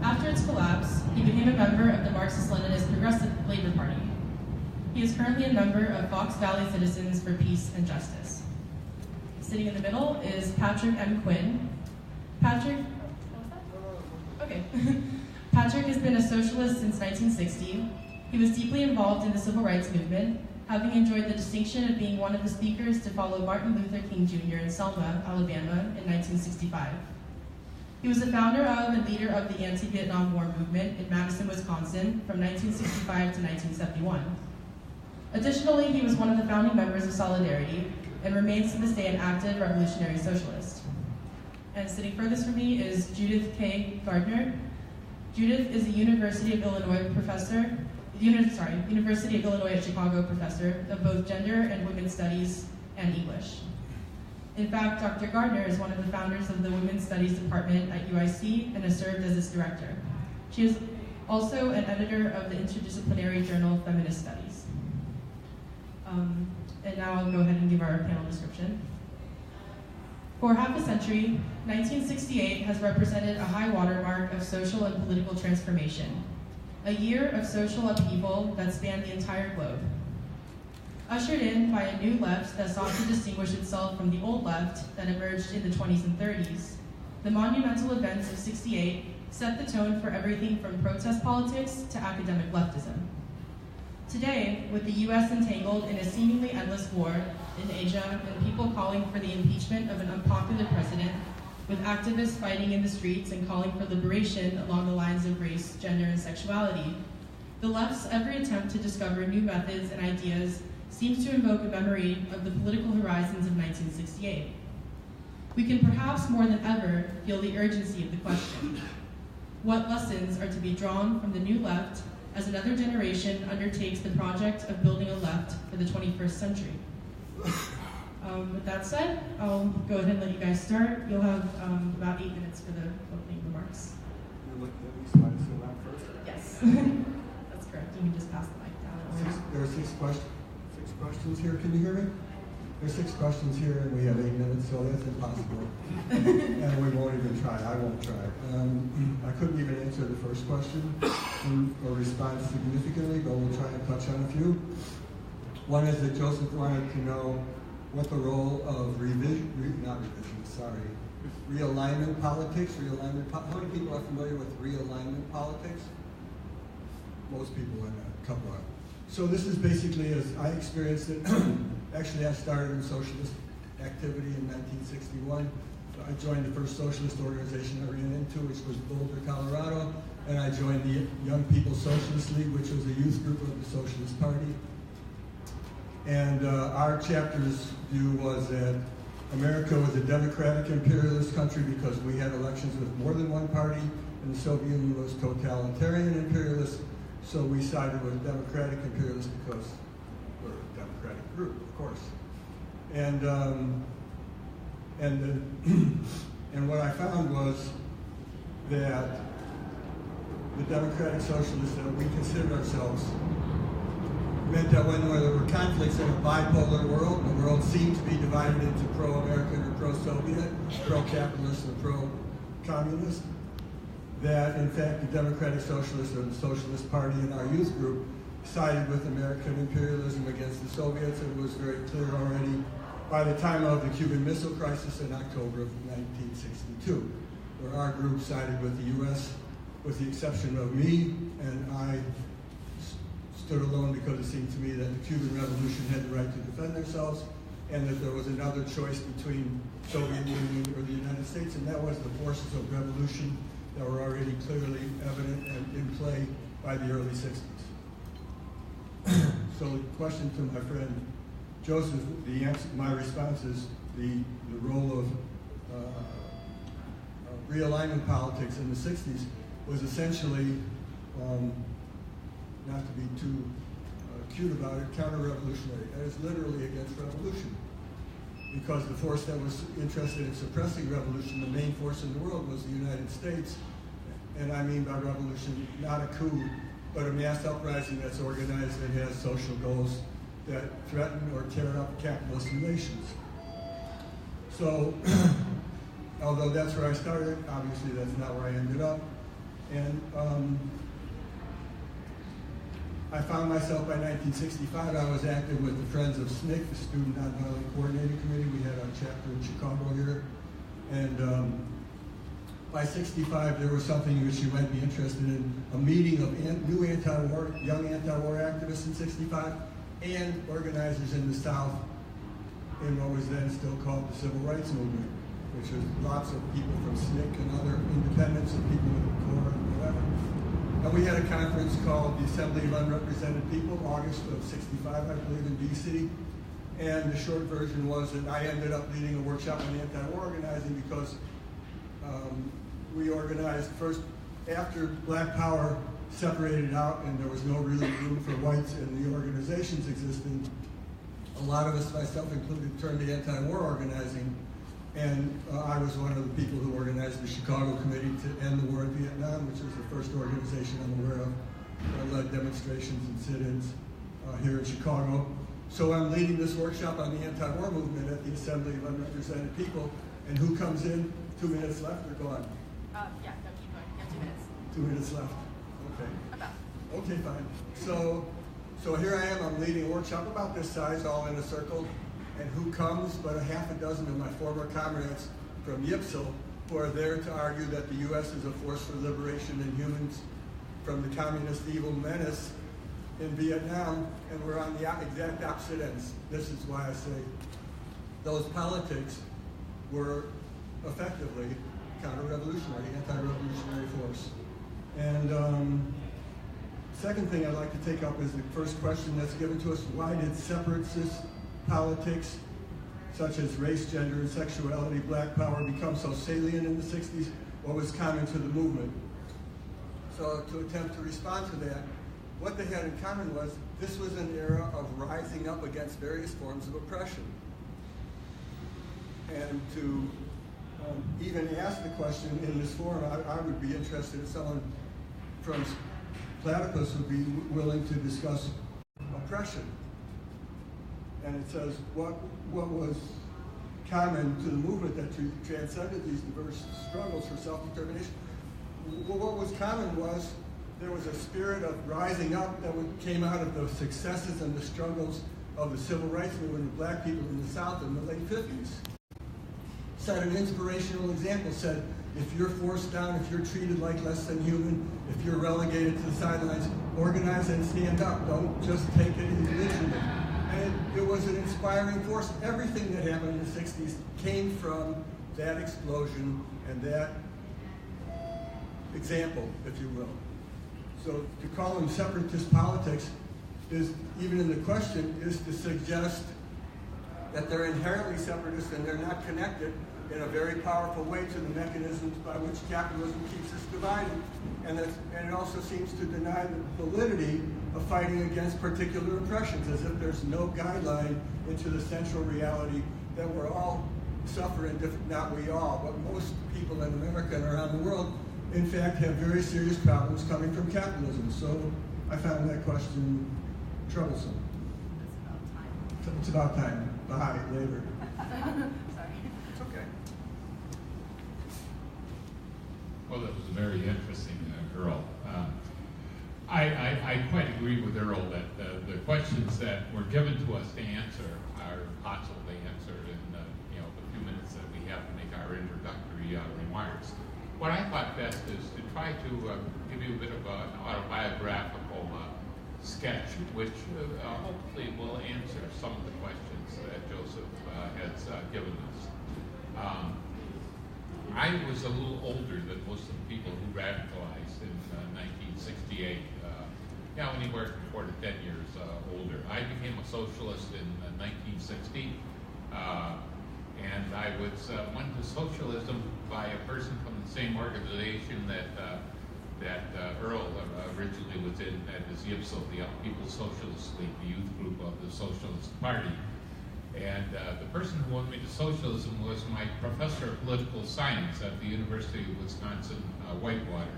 After its collapse, he became a member of the Marxist-Leninist Progressive Labor Party. He is currently a member of Fox Valley Citizens for Peace and Justice. Sitting in the middle is Patrick M. Quinn. Patrick has been a socialist since 1960. He was deeply involved in the civil rights movement, having enjoyed the distinction of being one of the speakers to follow Martin Luther King Jr. in Selma, Alabama in 1965. He was the founder of and leader of the anti-Vietnam War movement in Madison, Wisconsin from 1965 to 1971. Additionally, he was one of the founding members of Solidarity and remains to this day an active revolutionary socialist. And sitting furthest from me is Judith K. Gardner. Judith is a University of Illinois at Chicago professor of both gender and women's studies and English. In fact, Dr. Gardner is one of the founders of the Women's Studies Department at UIC and has served as its director. She is also an editor of the interdisciplinary journal Feminist Studies. And now I'll go ahead and give our panel description. For half a century, 1968 has represented a high watermark of social and political transformation, a year of social upheaval that spanned the entire globe. Ushered in by a new left that sought to distinguish itself from the old left that emerged in the 20s and 30s, the monumental events of '68 set the tone for everything from protest politics to academic leftism. Today, with the US entangled in a seemingly endless war in Asia and people calling for the impeachment of an unpopular president, with activists fighting in the streets and calling for liberation along the lines of race, gender, and sexuality, the left's every attempt to discover new methods and ideas seems to invoke a memory of the political horizons of 1968. We can perhaps more than ever feel the urgency of the question. What lessons are to be drawn from the new left as another generation undertakes the project of building a left for the 21st century? With that said, I'll go ahead and let you guys start. You'll have about 8 minutes for the opening remarks. You're looking at me, so I sit down first? Yes, that's correct. You can just pass the mic down. There are six questions here. Can you hear me? There's 6 questions here, and we have 8 minutes, so that's impossible. And we won't even try. I won't try. I couldn't even answer the first question or respond significantly, but we'll try and touch on a few. One is that Joseph wanted to know what the role of realignment politics. How many people are familiar with realignment politics? Most people are not. A couple are. So this is basically as I experienced it. Actually, I started in socialist activity in 1961. I joined the first socialist organization I ran into, which was Boulder, Colorado, and I joined the Young People's Socialist League, which was a youth group of the Socialist Party. And our chapter's view was that America was a democratic imperialist country because we had elections with more than one party, and the Soviet Union was totalitarian imperialist, so we sided with democratic imperialists because we're a democratic group, of course. And what I found was that the democratic socialists that we considered ourselves meant that when there were conflicts in a bipolar world, the world seemed to be divided into pro-American or pro-Soviet, pro-capitalist or pro-communist, that in fact the democratic socialists or the Socialist Party in our youth group sided with American imperialism against the Soviets. It was very clear already by the time of the Cuban Missile Crisis in October of 1962, where our group sided with the US, with the exception of me, and I stood alone because it seemed to me that the Cuban Revolution had the right to defend themselves, and that there was another choice between Soviet Union or the United States, and that was the forces of revolution that were already clearly evident and in play by the early 60s. So the question to my friend Joseph, the answer, my response is the role of realignment politics in the 60s was essentially, not to be too cute about it, counter-revolutionary. That is literally against revolution. Because the force that was interested in suppressing revolution, the main force in the world, was the United States. And I mean by revolution, not a coup, but a mass uprising that's organized and has social goals that threaten or tear up capitalist relations. So, although that's where I started, obviously that's not where I ended up. And I found myself by 1965, I was active with the Friends of SNCC, the Student Nonviolent Coordinating Committee. We had a chapter in Chicago here. And by 65, there was something which you might be interested in, a meeting of new young anti-war activists in 65 and organizers in the South in what was then still called the Civil Rights Movement, which was lots of people from SNCC and other independents and people in the Corps and whatever. And we had a conference called the Assembly of Unrepresented People, August of 65, I believe, in DC. And the short version was that I ended up leading a workshop on anti-war organizing because we organized first after Black Power separated out and there was no really room for whites in the organizations existing. A lot of us, myself included, turned to anti-war organizing, and I was one of the people who organized the Chicago Committee to End the War in Vietnam, which was the first organization I'm aware of that led demonstrations and sit-ins here in Chicago. So I'm leading this workshop on the anti-war movement at the Assembly of Unrepresented People, and who comes in? 2 minutes left or gone? Yeah, no, keep going. You have 2 minutes. 2 minutes left. Okay. About. Okay, fine. So here I am, I'm leading a workshop about this size, all in a circle, and who comes but a half a dozen of my former comrades from YPSL who are there to argue that the U.S. is a force for liberation in humans from the communist evil menace in Vietnam, and we're on the exact opposite ends. This is why I say those politics were effectively counter-revolutionary, anti-revolutionary force. And second thing I'd like to take up is the first question that's given to us: why did separatist politics, such as race, gender, and sexuality, Black Power, become so salient in the 60s? What was common to the movement? So to attempt to respond to that, what they had in common was this was an era of rising up against various forms of oppression. And to even ask the question in this forum, I would be interested if someone from Platypus would be willing to discuss oppression. And it says, what was common to the movement that transcended these diverse struggles for self-determination? Well, what was common was there was a spirit of rising up that came out of the successes and the struggles of the civil rights movement of Black people in the South in the late 50s. Set an inspirational example, said, if you're forced down, if you're treated like less than human, if you're relegated to the sidelines, organize and stand up. Don't just take it individually. And it was an inspiring force. Everything that happened in the 60s came from that explosion and that example, if you will. So to call them separatist politics is, even in the question, is to suggest that they're inherently separatist and they're not connected in a very powerful way to the mechanisms by which capitalism keeps us divided. And it also seems to deny the validity of fighting against particular oppressions, as if there's no guideline into the central reality that we're all suffering, not we all, but most people in America and around the world, in fact, have very serious problems coming from capitalism. So I found that question troublesome. It's about time. Bye, later. Sorry. It's okay. Well, that was very interesting, Earl. I quite agree with Earl that the questions that were given to us to answer are impossible to answer in the few minutes that we have to make our introductory remarks. What I thought best is to try to give you a bit of an autobiographical sketch, which hopefully will answer some of the questions that Joseph has given us. I was a little older than most of the people who radicalized in 1968, anywhere from 4 to 10 years older. I became a socialist in 1960, and I was went to socialism by a person from the same organization that Earl originally was in, that is YPSL, the People's Socialist League, the youth group of the Socialist Party. And the person who went me to socialism was my professor of political science at the University of Wisconsin, Whitewater.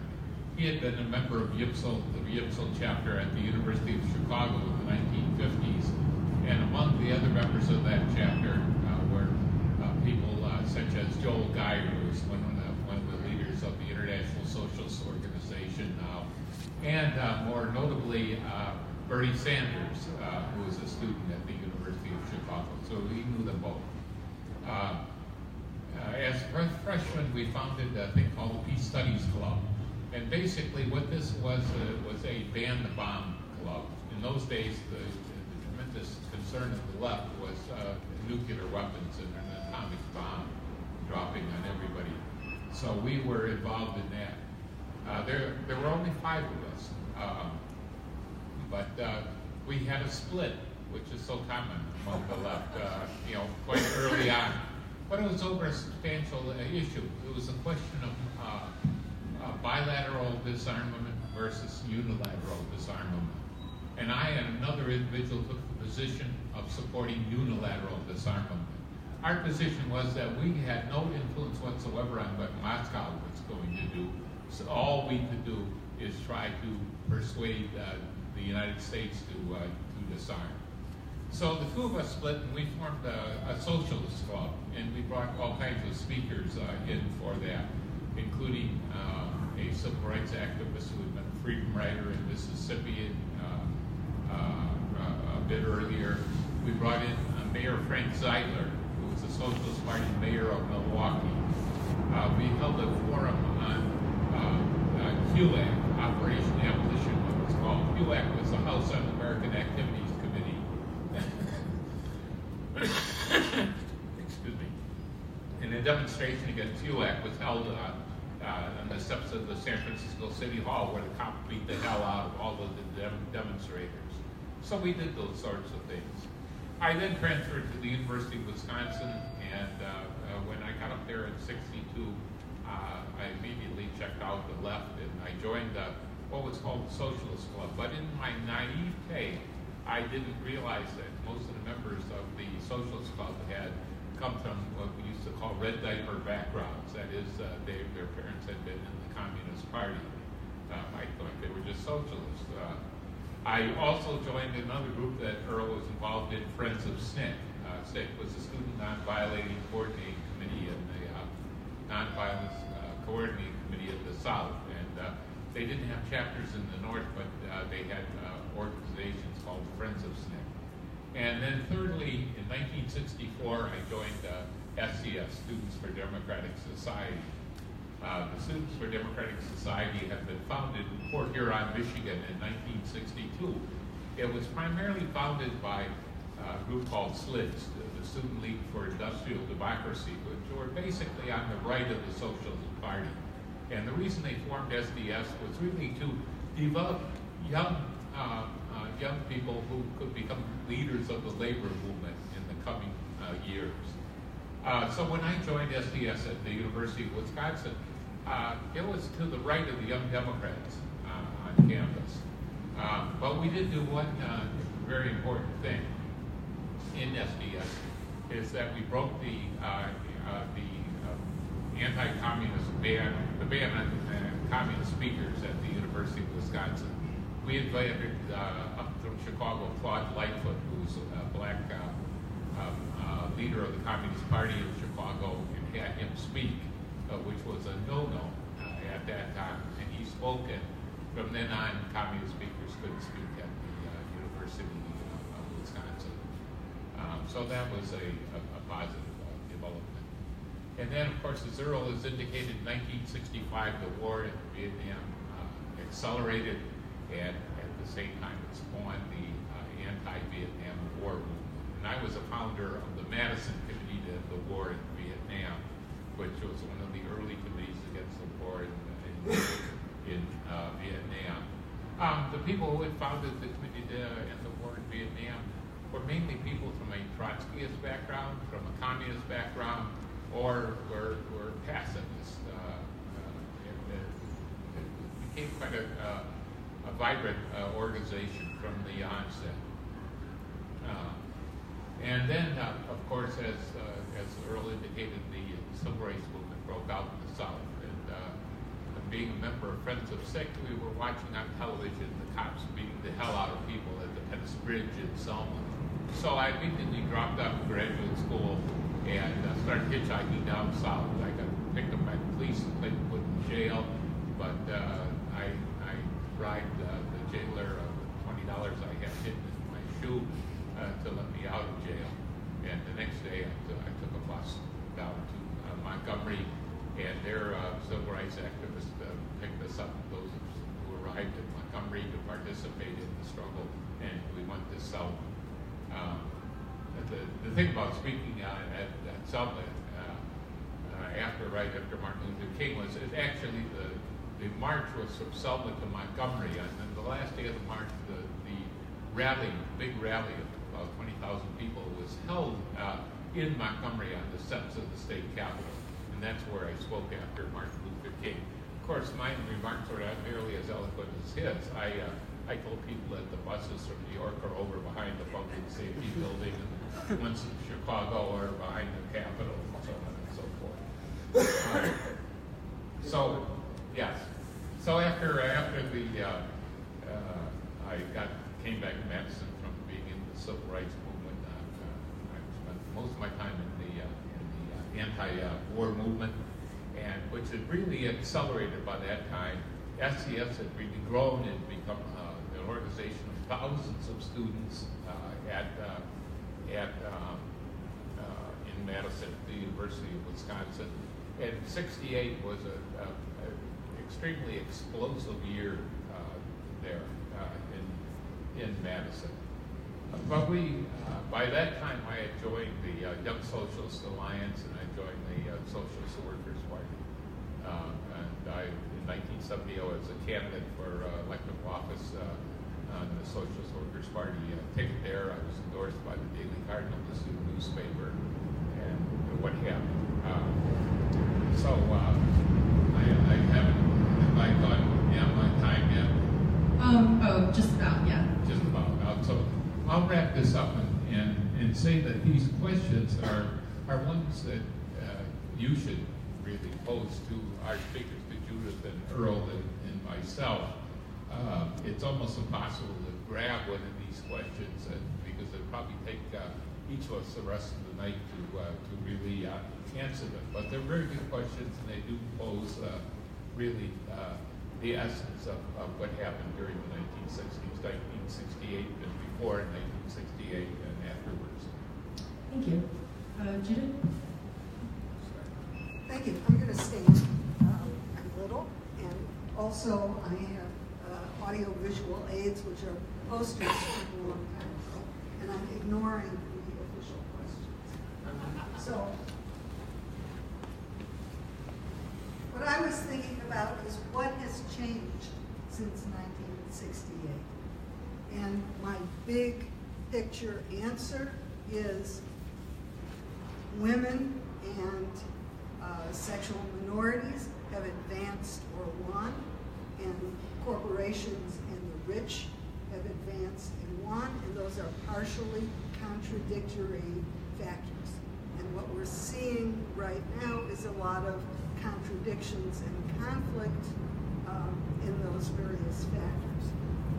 He had been a member of YPSL, the YPSL chapter at the University of Chicago in the 1950s. And among the other members of that chapter were people such as Joel Geyer, who was one of the leaders of the International Socialist Organization now, and more notably Bernie Sanders, who was a student at the University of Chicago. So we knew them both. As freshmen, we founded a thing called the Peace Studies Club. And basically what this was a ban the bomb club. In those days, the tremendous concern of the left was nuclear weapons and an atomic bomb dropping on everybody. So we were involved in that. There were only 5 of us, but we had a split, which is so common among the left, quite early on. But it was over a substantial issue. It was a question of bilateral disarmament versus unilateral disarmament. And I and another individual took the position of supporting unilateral disarmament. Our position was that we had no influence whatsoever on what Moscow was going to do. So all we could do is try to persuade the United States to disarm. So the 2 of us split and we formed a socialist club, and we brought all kinds of speakers in for that, including a civil rights activist who had been a freedom rider in Mississippi a bit earlier. We brought in Mayor Frank Zeidler, who was the Socialist Party mayor of Milwaukee. We held a forum on HUAC, Operation Abolition, what it was called. HUAC was the House Un-American Activities Committee. Excuse me. And a demonstration against HUAC was held on the steps of the San Francisco City Hall, where the cops beat the hell out of all of the demonstrators. So we did those sorts of things. I then transferred to the University of Wisconsin, and when I got up there in '62, I immediately checked out the left, and I joined what was called the Socialist Club. But in my naivete, I didn't realize that most of the members of the Socialist Club had come from what we used to call red diaper backgrounds. That is, their parents had been in the Communist Party. I thought they were just socialists. I also joined another group that Earl was involved in, Friends of SNCC. SNCC was the Student Non-Violating Coordinating Committee and the Non-Violence Coordinating Committee of the South. And they didn't have chapters in the North, but they had organizations called Friends of SNCC. And then thirdly, in 1964, I joined SCS, Students for Democratic Society. The Students for Democratic Society had been founded in Port Huron, Michigan in 1962. It was primarily founded by a group called SLIDS, the Student League for Industrial Democracy, which were basically on the right of the Socialist Party. And the reason they formed SDS was really to develop young people who could become leaders of the labor movement in the coming years. So when I joined SDS at the University of Wisconsin, it was to the right of the Young Democrats on campus. But we did do one very important thing in SDS, is that we broke the anti-communist ban, the ban on communist speakers at the University of Wisconsin. We invited up from Chicago Claude Lightfoot, who's a black leader of the Communist Party in Chicago, and had him speak, which was a no-no at that time. And he spoke, and from then on, communist speakers couldn't speak at the University of Wisconsin. So that was a positive development. And then, of course, as Earl has indicated, in 1965, the war in Vietnam accelerated, and at the same time it spawned the anti-Vietnam War movement. And I was a founder of the Madison Committee to the War in Vietnam, which was one of the early committees against the war in Vietnam. The people who had founded the committee to end the war in Vietnam were mainly people from a Trotskyist background, from a communist background, or were pacifists. It became quite a vibrant organization from the onset. And then, of course, as Earl indicated, the civil rights movement broke out in the South. And being a member of Friends of SIC, we were watching on television the cops beating the hell out of people at the Penn Bridge in Selma. So I immediately dropped out of graduate school and started hitchhiking down south. I got picked up by the police and put in jail, but I bribed the jailer of $20 I had hidden in my shoe to let me out of jail. And the next day I took a bus down to Montgomery, and their civil rights activists picked us up, those who arrived in Montgomery to participate in the struggle, and we went to Selma. The thing about speaking at Selma right after Martin Luther King was actually the march was from Selma to Montgomery, and then the last day of the march, the rally, big rally of about 20,000 people was held in Montgomery on the steps of the state capitol, and that's where I spoke after Martin Luther King. Of course, my remarks were not nearly as eloquent as his. I told people that the buses from New York are over behind the public safety building, and ones in Chicago are behind the Capitol, and so on and so forth. So, yes. So after I came back to Madison from being in the civil rights movement, I spent most of my time in the anti-war movement, and which had really accelerated by that time. SCS had really grown and become an organization of thousands of students in Madison, at the University of Wisconsin. And '68 was an extremely explosive year there in Madison. But by that time, I had joined the Young Socialist Alliance, and I joined the Socialist Workers Party. In 1970, I was a candidate for elective office on the Socialist Workers Party ticket there. I was endorsed by the Daily Cardinal, the student newspaper, and what have you. So I haven't, I thought, my time yet. Just about, yeah. Just about. So I'll wrap this up and say that these questions are ones that you should really pose to our speakers, to Judith and Earl and myself. It's almost impossible to grab one of these questions because it'd probably take each of us the rest of the night to really answer them. But they're very good questions, and they do pose really the essence of what happened during the 1960s, 1968, and before 1968 and afterwards. Thank you. Judith? Thank you. I'm going to stand a little, and also I have audio-visual aids, which are posters from a long time ago, and I'm ignoring the official questions. So, what I was thinking about is what has changed since 1968. And my big picture answer is women and sexual minorities have advanced or won, and corporations and the rich have advanced and won, and those are partially contradictory factors. And what we're seeing right now is a lot of contradictions and conflict in those various factors.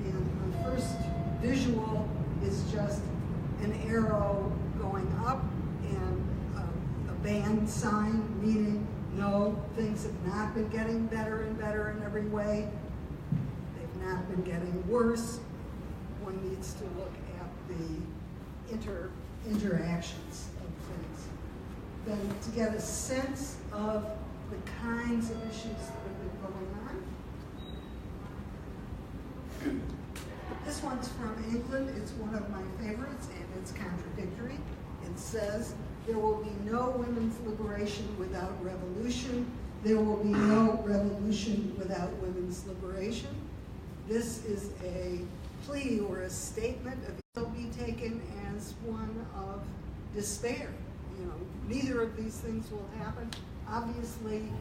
And my first visual is just an arrow going up and a band sign, meaning no, things have not been getting better and better in every way. They've not been getting worse. One needs to look at the interactions of things. Then to get a sense of the kinds of issues that have been going on. This one's from England. It's one of my favorites, and it's contradictory. It says, there will be no women's liberation without revolution. There will be no revolution without women's liberation. This is a plea or a statement of it will be taken as one of despair. You know, neither of these things will happen. Obviously,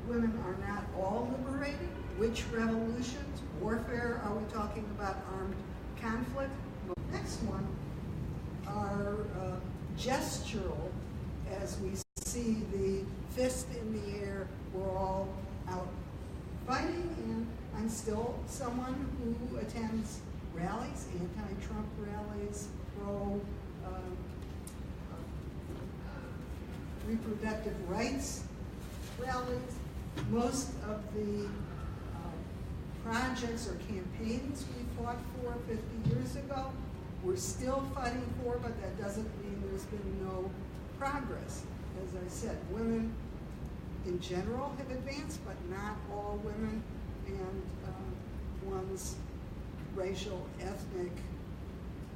women are not all liberated. Which revolutions? Warfare? Are we talking about armed conflict? The next one are gestural, as we see the fist in the air. We're all out fighting, and I'm still someone who attends rallies, anti-Trump rallies, pro reproductive rights rallies, Most of the projects or campaigns we fought for 50 years ago, we're still fighting for, but that doesn't mean there's been no progress. As I said, women in general have advanced, but not all women, and one's racial, ethnic,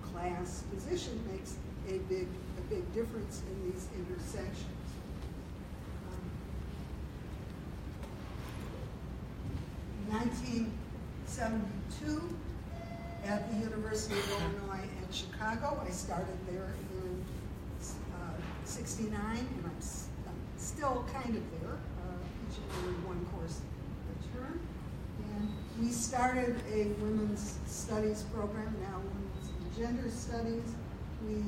class position makes a big difference in these intersections. 1972, at the University of Illinois at Chicago, I started there in '69, and I'm still kind of there, teaching only one course a term. And we started a women's studies program, now women's and gender studies. We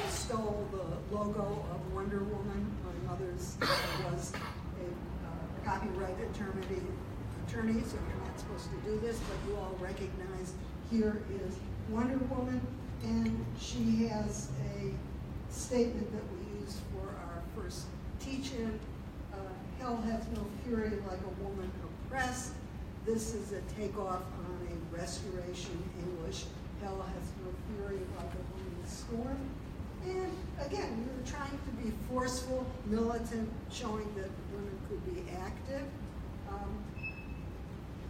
stole the logo of Wonder Woman. My mother's was a copyright attorney, so you're not supposed to do this, but you all recognize here is Wonder Woman, and she has a statement that we used for our first teach-in. Hell has no fury like a woman oppressed. This is a takeoff on a restoration English. Hell has no fury like a woman scorned. And again, we were trying to be forceful, militant, showing that women could be active.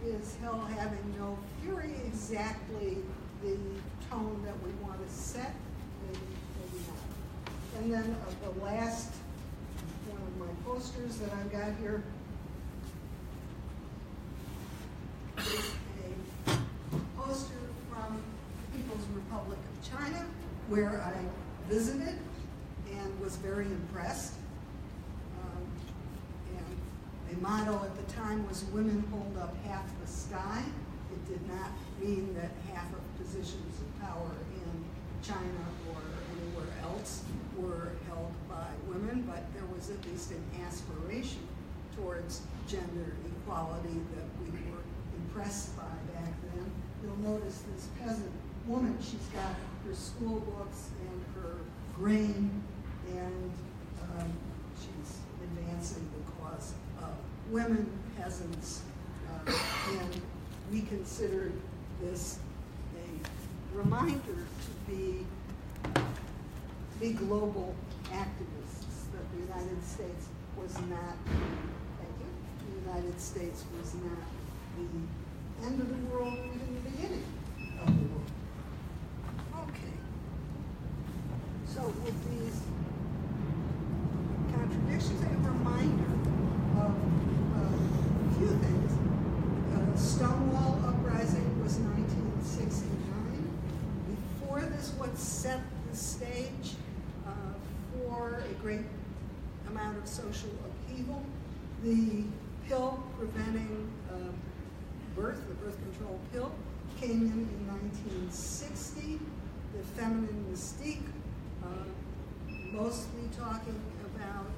Is hell having no fury exactly the tone that we want to set? Maybe not. And then the last one of my posters that I've got here is a poster from the People's Republic of China, where I visited and was very impressed. And a motto at the time was "Women hold up half the sky." It did not mean that half of positions of power in China or anywhere else were held by women, but there was at least an aspiration towards gender equality that we were impressed by back then. You'll notice this peasant woman, she's got her school books and her grain, and she's advancing the cause of women, peasants, and we considered this a reminder to be global activists, that the United States was not, thank you, the United States was not the end of the world, even the beginning of the world. Okay. So with these contradictions, a reminder of a few things. Stonewall Uprising was 1969. Before this, what set the stage for a great amount of social upheaval? The pill preventing birth, the birth control pill, came in 1960. The feminine mystique, mostly talking about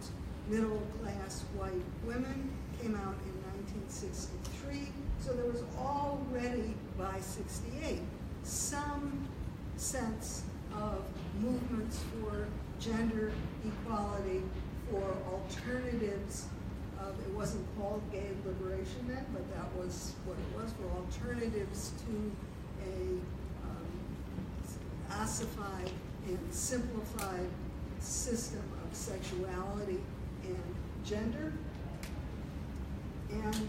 middle-class white women, came out in 1963. So there was already, by 68, some sense of movements for gender equality, for alternatives. It wasn't called gay liberation then, but that was what it was, for alternatives to a ossified and simplified system of sexuality and gender. And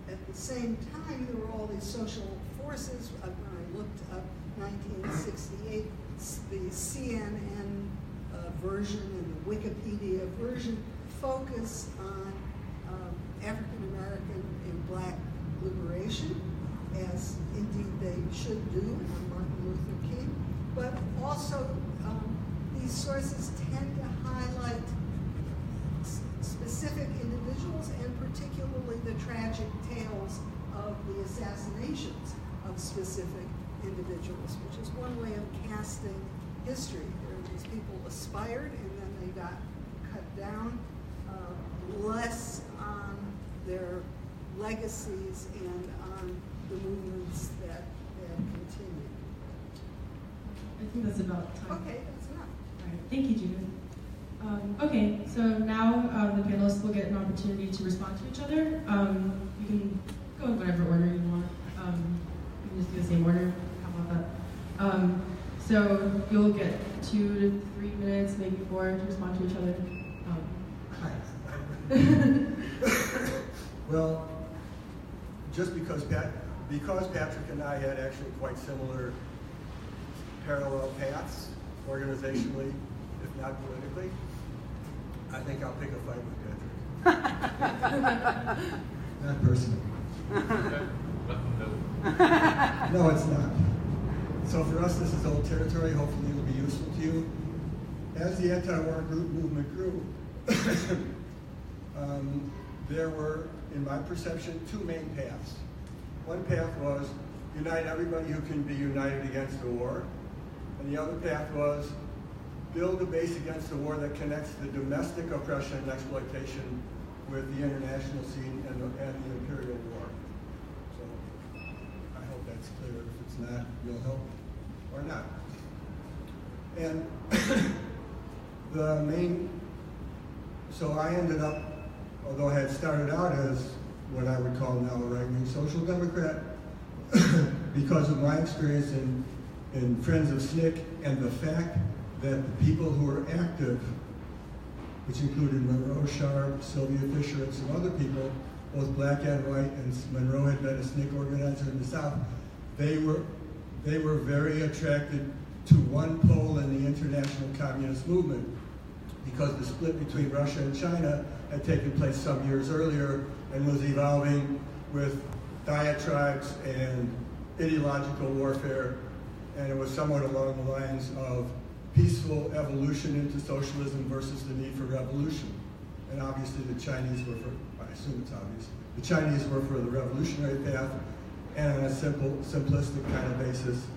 at the same time, there were all these social forces. When I looked up 1968, the CNN version and the Wikipedia version focus on African American and Black liberation, as indeed they should do, on Martin Luther King. But also, these sources tend to highlight specific individuals, and particularly the tragic tales of the assassinations of specific individuals, which is one way of casting history. These people aspired and then they got cut down, less on their legacies and on the movements that continued. I think that's about time. Okay, that's enough. All right. Thank you, Judith. Okay, so now the panelists will get an opportunity to respond to each other. You can go in whatever order you want. You can just do the same order. How about that? So you'll get 2 to 3 minutes, maybe 4, to respond to each other. Well, just because Patrick and I had actually quite similar parallel paths, organizationally, if not politically, I think I'll pick a fight with Patrick. Not personally. No, it's not. So for us, this is old territory. Hopefully it'll be useful to you. As the anti-war movement grew, there were, in my perception, 2 main paths. One path was unite everybody who can be united against the war, and the other path was build a base against the war that connects the domestic oppression and exploitation with the international scene and the imperial war. So I hope that's clear. If it's not, you'll help or not. And so I ended up, although I had started out as what I would call now a right-wing social democrat, because of my experience in Friends of SNCC and the fact that the people who were active, which included Monroe Sharp, Sylvia Fisher, and some other people, both black and white, and Monroe had been a SNCC organizer in the South, they were very attracted to one pole in the international communist movement, because the split between Russia and China had taken place some years earlier and was evolving with diatribes and ideological warfare, and it was somewhat along the lines of peaceful evolution into socialism versus the need for revolution. And obviously the Chinese were for, I assume it's obvious, the Chinese were for the revolutionary path, and on a simplistic kind of basis,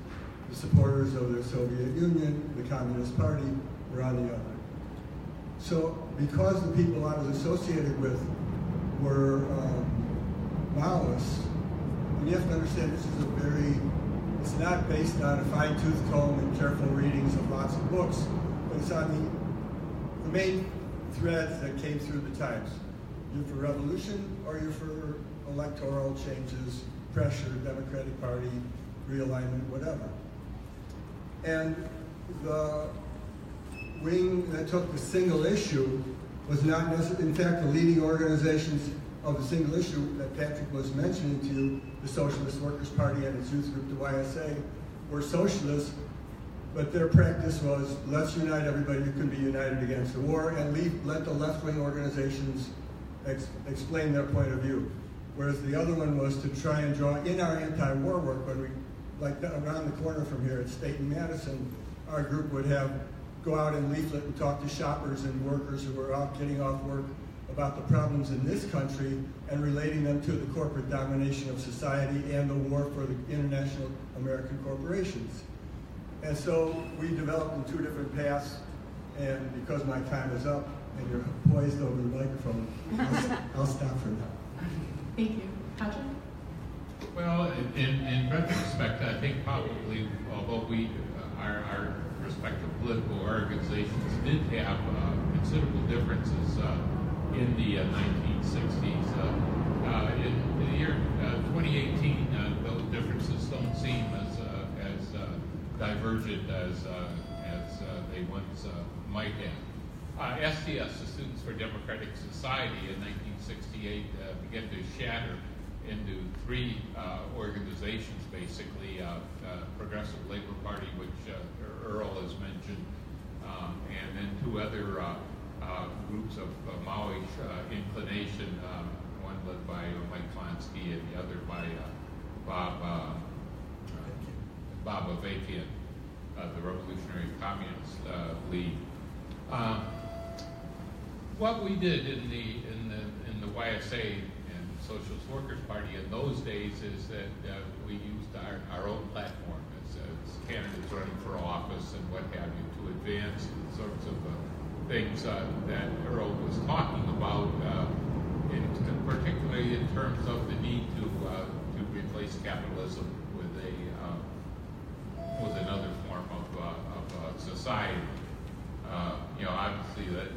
the supporters of the Soviet Union, the Communist Party, were on the other. So because the people I was associated with were Maoists, and you have to understand this is it's not based on a fine-tooth comb and careful readings of lots of books, but it's on the main threads that came through the times. You're for revolution, or you're for electoral changes, pressure, Democratic Party, realignment, whatever. And the wing that took the single issue was not necessarily, in fact, the leading organizations of the single issue that Patrick was mentioning to you, the Socialist Workers' Party and its youth group, the YSA, were socialists, but their practice was, let's unite everybody who can be united against the war, and let the left-wing organizations explain their point of view. Whereas the other one was to try and draw, in our anti-war work, when we, like around the corner from here at State and Madison, our group would go out and leaflet and talk to shoppers and workers who were out getting off work about the problems in this country and relating them to the corporate domination of society and the war for the international American corporations. And so we developed in 2 different paths, and because my time is up and you're poised over the microphone, I'll stop for now. Thank you. Patrick? Well, in retrospect, I think probably, although our respective political organizations did have considerable differences in the 1960s. In the year 2018, those differences don't seem as divergent as they once might have. STS, the Students for Democratic Society, in 1968 began to shatter into 3 organizations, basically, Progressive Labor Party, which Earl has mentioned, and then 2 other groups of Maoish inclination, one led by Mike Klonsky and the other by Bob Avakian, the Revolutionary Communist League. What we did in the YSA and Socialist Workers Party in those days is that we used our own platform as candidates running for office and what have you to advance the sorts of things that Earl was talking about, particularly in terms of the need to replace capitalism with another form of society. Obviously that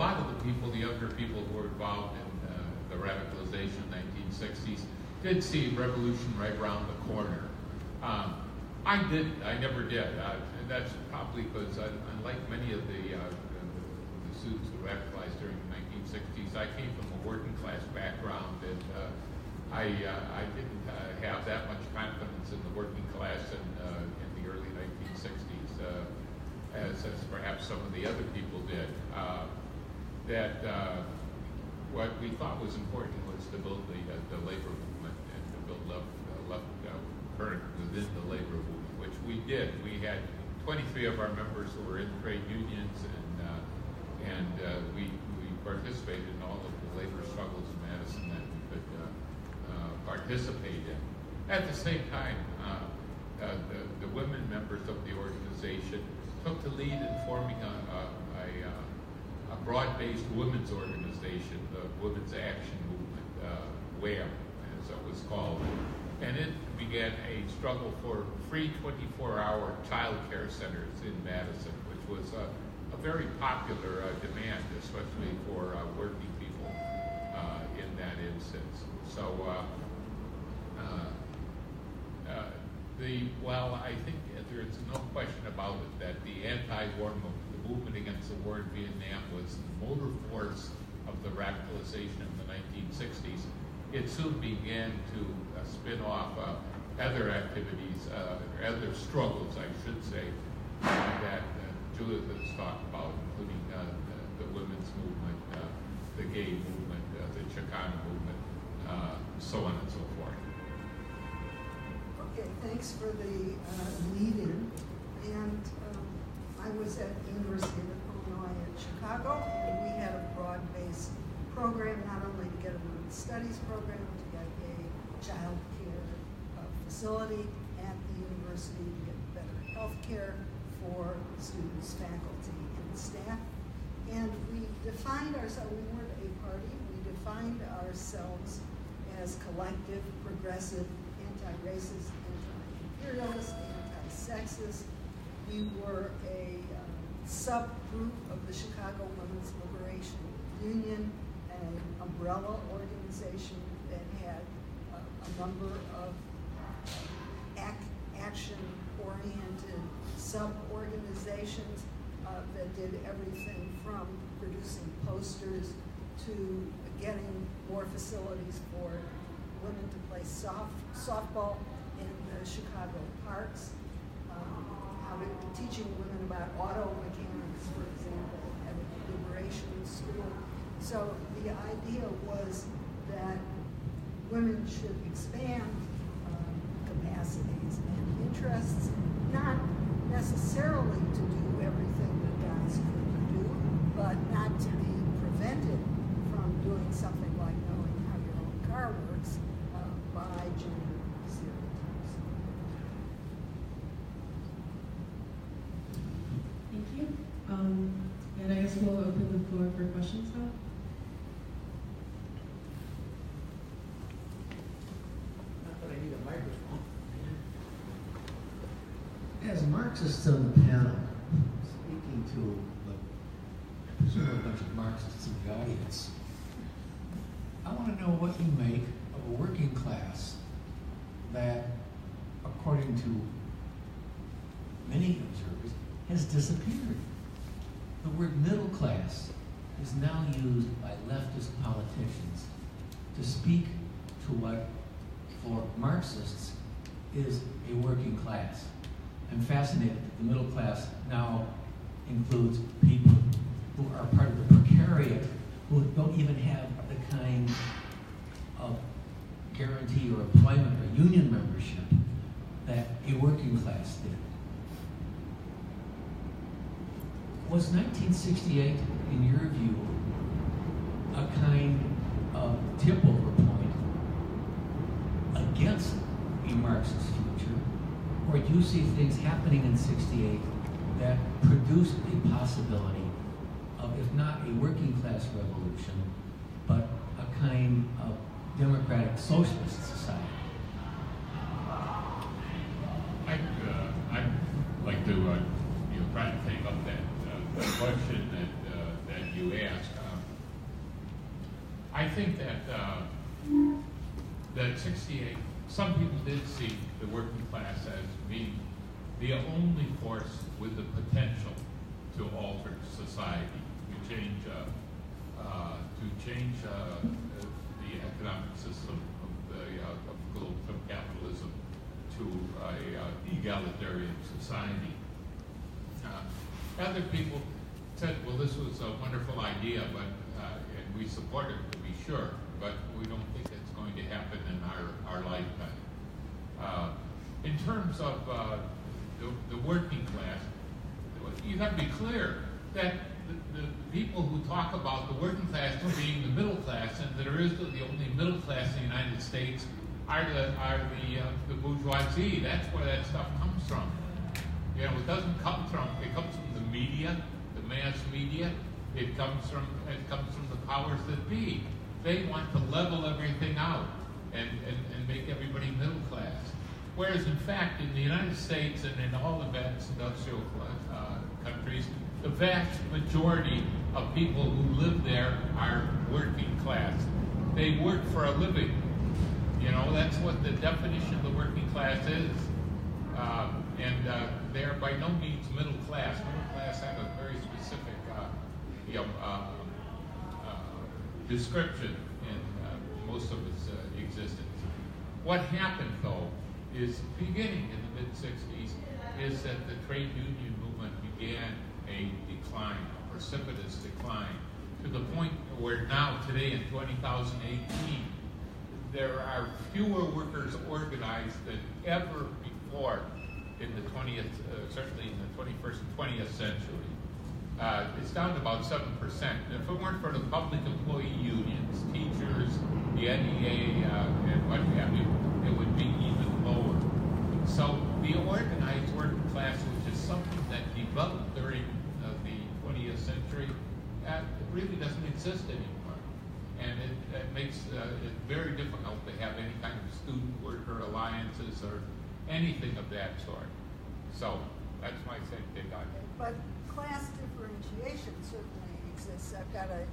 lot of the people, the younger people who were involved in the radicalization of the 1960s, did see revolution right around the corner. I didn't. I never did. And that's probably because, unlike many of the students who radicalized during the 1960s, I came from a working class background, and I didn't have that much confidence in the working class in the early 1960s, as perhaps some of the other people did. What we thought was important was to build the labor movement and to build current within the labor movement, which we did. We had 23 of our members who were in trade unions, and we participated in all of the labor struggles in Madison that we could participate in. At the same time, the women members of the organization took the lead in forming a broad-based women's organization, the Women's Action Movement, WAM, as it was called. And it began a struggle for free 24-hour child care centers in Madison, which was a very popular demand, especially for working people in that instance. So, I think there's no question about it that the anti-war movement, the movement against the war in Vietnam, was the motor force of the radicalization of the 1960s. It soon began to spin off other activities, other struggles, I should say, that Judith has talked about, including the women's movement, the gay movement, the Chicano movement, so on and so forth. Okay, thanks for the lead-in. And I was at the University of Illinois in Chicago, and we had a broad-based program, not only to get a women's studies program, to get a child care facility at the university, to get better health care for students, faculty, and staff. And we defined ourselves, we weren't a party, we defined ourselves as collective, progressive, anti-racist, anti-imperialist, anti-sexist. We were a subgroup of the Chicago Women's Liberation Union, an umbrella organization that had a number of action-oriented sub-organizations that did everything from producing posters to getting more facilities for women to play softball in the Chicago parks, teaching women about auto mechanics, for example, at a liberation school. So the idea was that women should expand capacities and interests, not necessarily to do everything that guys could do, but not to be prevented from doing something like knowing how your own car works by gender stereotypes. Thank you. And I guess we'll open the floor for questions now. Not that I need a microphone. As Marxists on the panel, speaking to, I presume, a bunch of Marxists in the audience, I want to know what you make of a working class that, according to many observers, has disappeared. The word middle class is now used by leftist politicians to speak to what, for Marxists, is a working class. I'm fascinated that the middle class now includes people who are part of the precariat, who don't even have the kind of guarantee or employment or union membership that a working class did. Was 1968, in your view, a kind of tip-over point against a Marxist future? Or do you see things happening in '68 that produced a possibility of, if not a working class revolution, but a kind of democratic socialist society? I'd like to try to take up that question that you asked. I think that that 68, some people did see the working class as being the only force with the potential to alter society, to change the economic system of global from capitalism to a egalitarian society. Other people said, well, this was a wonderful idea, but and we support it, to be sure, but we don't think it's going to happen in our lifetime. In terms of the working class, you got to be clear that the people who talk about the working class being the middle class, and that there is the only middle class in the United States, are the bourgeoisie. That's where that stuff comes from. You know, it doesn't come from. It comes from the media, the mass media. It comes from the powers that be. They want to level everything out and make everybody middle class. Whereas, in fact, in the United States and in all advanced industrial countries, the vast majority of people who live there are working class. They work for a living. You know, that's what the definition of the working class is. They are by no means middle class. Middle class has a very specific description in most of its existence. What happened, though, is beginning in the mid-60s, is that the trade union movement began a decline, a precipitous decline, to the point where now, today in 2018, there are fewer workers organized than ever before in the 20th, certainly in the 21st and 20th century. It's down to about 7%. If it weren't for the public employee unions, teachers, the NEA, and what have you, it would be even lower. So the organized working class, which is something that developed during the 20th century, it really doesn't exist anymore. And it makes it very difficult to have any kind of student worker alliances or anything of that sort. So that's my take on it. But class differentiation certainly exists. I've got a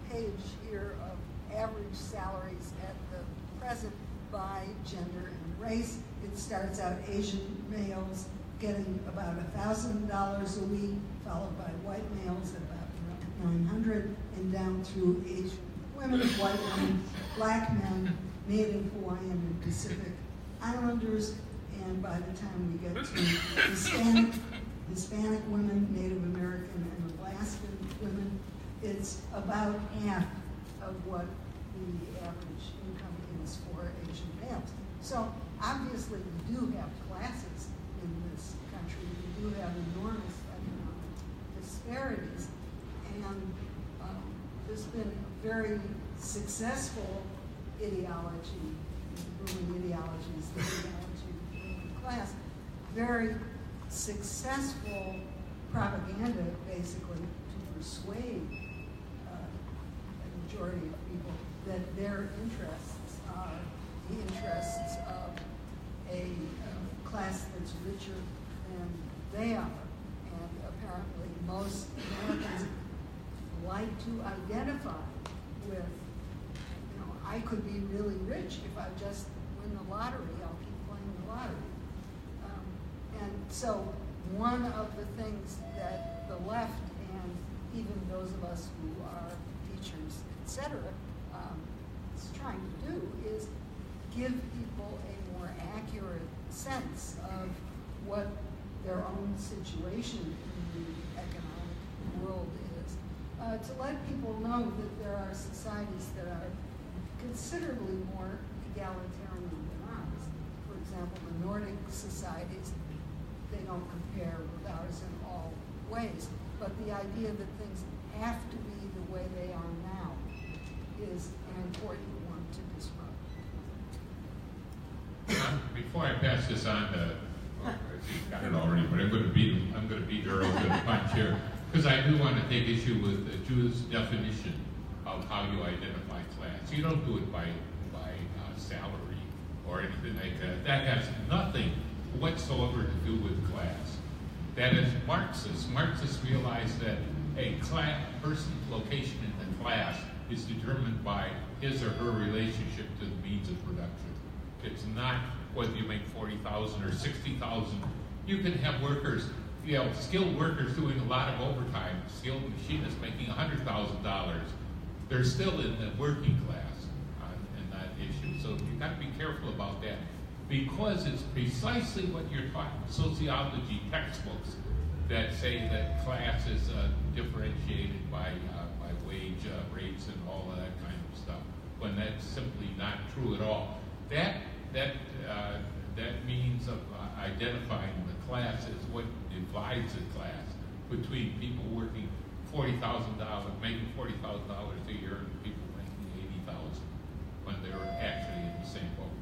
page here of average salaries at the present by gender and race. It starts out Asian males getting about $1,000 a week, followed by white males at about $900, and down through Asian women, white women, black men, Native Hawaiian and Pacific Islanders, and by the time we get to Hispanic women, Native American and Alaskan women, it's about half of what the average income is for Asian males. So obviously we do have classes in this country. We do have enormous economic disparities, and there's been a very successful ideology, ruling ideologies, the ideology of the ruling class, very successful propaganda, basically, to persuade a majority of people that their interests are the interests of a class that's richer than they are. And apparently most Americans like to identify with, you know, I could be really rich if I just win the lottery. I'll keep playing the lottery. And so one of the things that the left and even those of us who are teachers, etc., is trying to do is give people a more accurate sense of what their own situation in the economic world is. To let people know that there are societies that are considerably more egalitarian than ours. For example, the Nordic societies, they don't compare with ours in all ways. But the idea that things have to be the way they are now is an important one to disrupt. Before I pass this on to, she's got it already, but I'm going to beat her over the punch here, because I do want to take issue with the Jew's definition of how you identify class. You don't do it by salary or anything like that. That has nothing whatsoever to do with class. That is Marxist. Marxists realize that a person's location in the class is determined by his or her relationship to the means of production. It's not whether you make 40,000 or 60,000. You can have workers, skilled workers doing a lot of overtime, skilled machinists making $100,000. They're still in the working class in that issue. So you've got to be careful about that, because it's precisely what you're taught in sociology textbooks that say that class is differentiated by wage rates and all of that kind of stuff, when that's simply not true at all. That means of identifying the class as what divides the class between people working $40,000, making $40,000 a year, and people making $80,000 when they're actually in the same boat.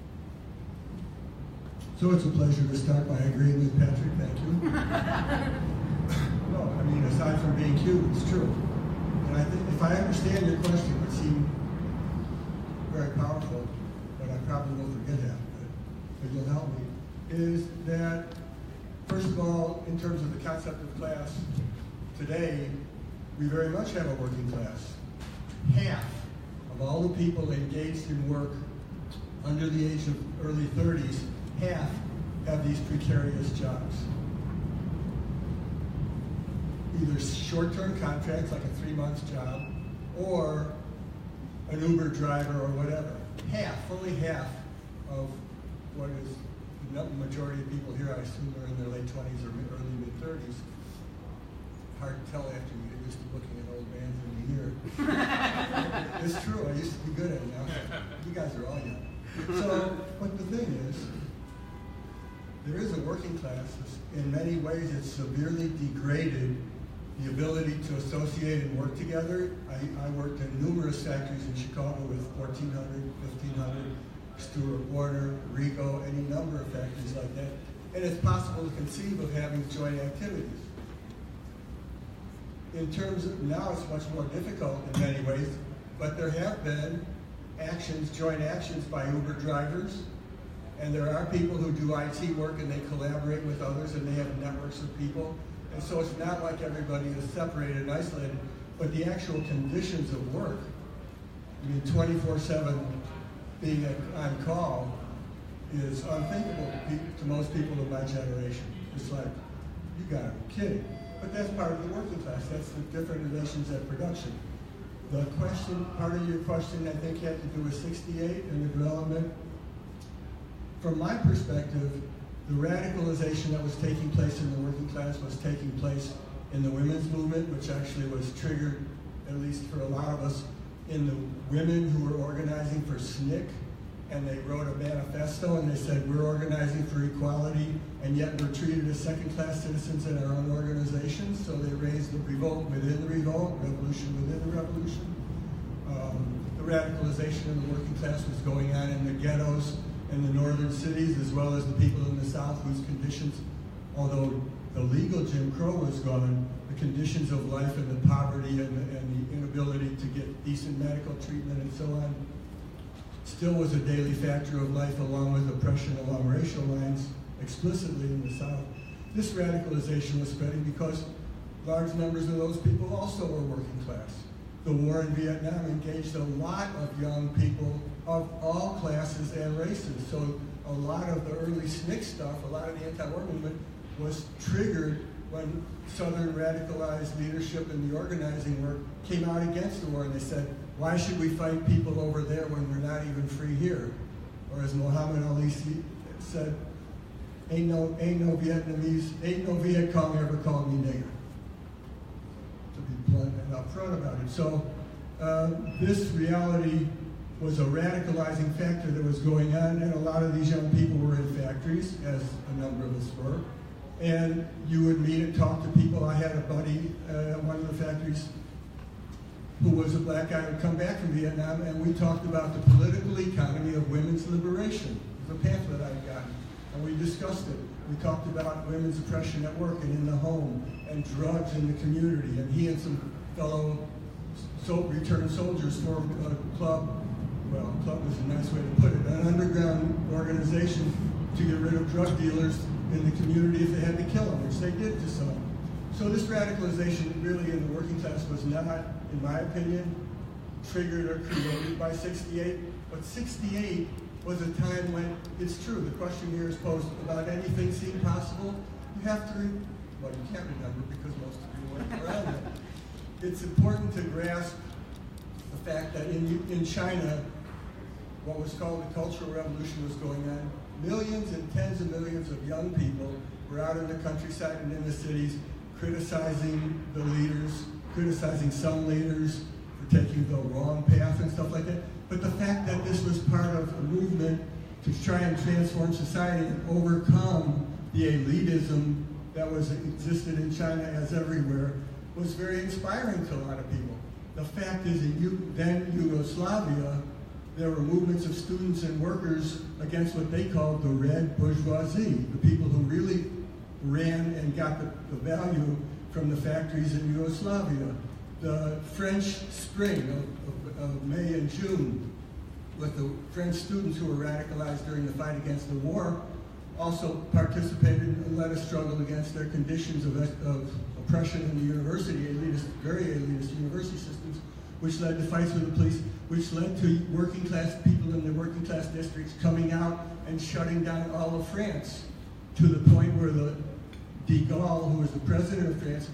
So it's a pleasure to start by agreeing with Patrick. Thank you. No, I mean, aside from being cute, it's true. And I think if I understand your question, it seemed very powerful, but I probably will forget half of it, but you'll help me, is that, first of all, in terms of the concept of class, today, we very much have a working class. Half of all the people engaged in work under the age of early 30s, half have these precarious jobs. Either short-term contracts, like a 3-month job, or an Uber driver or whatever. Fully half of what is the majority of people here, I assume, are in their late 20s or early mid-30s. Hard to tell after you get used to looking at old bands in the ear. It's true, I used to be good at it now. You guys are all young. So, but the thing is, there is a working class. In many ways, it's severely degraded the ability to associate and work together. I worked in numerous factories in Chicago with 1,400, 1,500, Stewart Warner, Rico, any number of factories like that. And it's possible to conceive of having joint activities. In terms of, now it's much more difficult in many ways, but there have been actions, joint actions by Uber drivers, and there are people who do IT work and they collaborate with others and they have networks of people. And so it's not like everybody is separated and isolated, but the actual conditions of work, I mean 24/7 being on call is unthinkable to most people of my generation. It's like, you gotta be kidding. But that's part of the working class. That's the different relations at production. The question, part of your question, I think, had to do with 68 and the development. From my perspective, the radicalization that was taking place in the working class was taking place in the women's movement, which actually was triggered, at least for a lot of us, in the women who were organizing for SNCC, and they wrote a manifesto and they said, we're organizing for equality, and yet we're treated as second-class citizens in our own organizations. So they raised the revolt within the revolt, revolution within the revolution. The radicalization of the working class was going on in the ghettos in the northern cities, as well as the people in the south whose conditions, although the legal Jim Crow was gone, the conditions of life and the poverty and the inability to get decent medical treatment and so on still was a daily factor of life, along with oppression along racial lines explicitly in the South. This radicalization was spreading because large numbers of those people also were working class. The war in Vietnam engaged a lot of young people of all classes and races. So a lot of the early SNCC stuff, a lot of the anti-war movement was triggered when Southern radicalized leadership and the organizing work came out against the war, and they said, why should we fight people over there when we're not even free here? Or as Muhammad Ali said, ain't no Viet Cong ever called me nigger. To be blunt and upfront about it. So this reality was a radicalizing factor that was going on, and a lot of these young people were in factories, as a number of us were. And you would meet and talk to people. I had a buddy at one of the factories who was a black guy who had come back from Vietnam, and we talked about the political economy of women's liberation. It was a pamphlet I had gotten, and we discussed it. We talked about women's oppression at work and in the home, and drugs in the community, and he and some fellow returned soldiers formed a club. Well, club is a nice way to put it, an underground organization to get rid of drug dealers in the community if they had to kill them, which they did to some. So this radicalization really in the working class was not, in my opinion, triggered or created by 68, but 68 was a time when, it's true, the question here is posed about anything seem possible. You have to, well, you can't remember because most of you weren't around then. It's important to grasp the fact that in China, what was called the Cultural Revolution was going on. Millions and tens of millions of young people were out in the countryside and in the cities criticizing the leaders, criticizing some leaders for taking the wrong path and stuff like that. But the fact that this was part of a movement to try and transform society and overcome the elitism that existed in China as everywhere was very inspiring to a lot of people. The fact is, in then Yugoslavia, there were movements of students and workers against what they called the red bourgeoisie, the people who really ran and got the value from the factories in Yugoslavia. The French Spring of May and June, with the French students who were radicalized during the fight against the war, also participated and led a struggle against their conditions of oppression in the university, very elitist university systems, which led to fights with the police, which led to working class people in the working class districts coming out and shutting down all of France, to the point where de Gaulle, who was the president of France,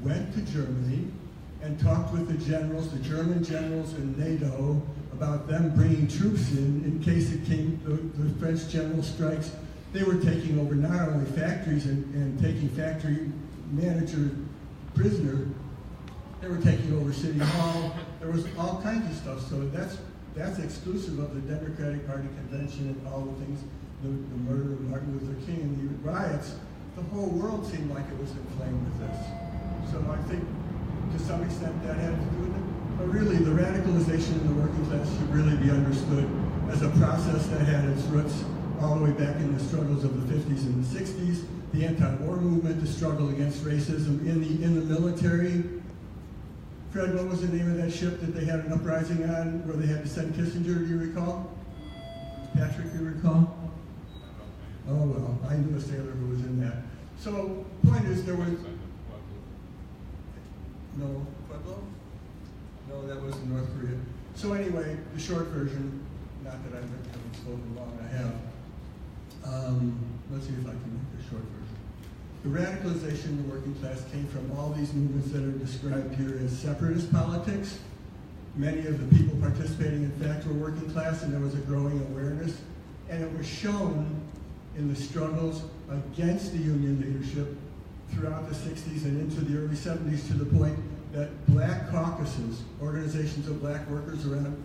went to Germany and talked with the generals, the German generals in NATO, about them bringing troops in case it came, the French general strikes. They were taking over not only factories and taking factory manager prisoner, they were taking over City Hall. There was all kinds of stuff. So that's exclusive of the Democratic Party convention and all the things, the murder of Martin Luther King and the riots. The whole world seemed like it was inflamed with this. So I think to some extent that had to do with it. But really, the radicalization in the working class should really be understood as a process that had its roots all the way back in the struggles of the 50s and the 60s, the anti-war movement, the struggle against racism in the military. Fred, what was the name of that ship that they had an uprising on where they had to send Kissinger, do you recall? Patrick, you recall? Oh, well, I knew a sailor who was in that. So, point is, there was... No, Pueblo? No, that was in North Korea. So anyway, the short version, not that I haven't spoken long, I have. Let's see if I can make a short version. The radicalization in the working class came from all these movements that are described here as separatist politics. Many of the people participating, in fact, were working class, and there was a growing awareness. And it was shown in the struggles against the union leadership throughout the 60s and into the early 70s, to the point that black caucuses, organizations of black workers around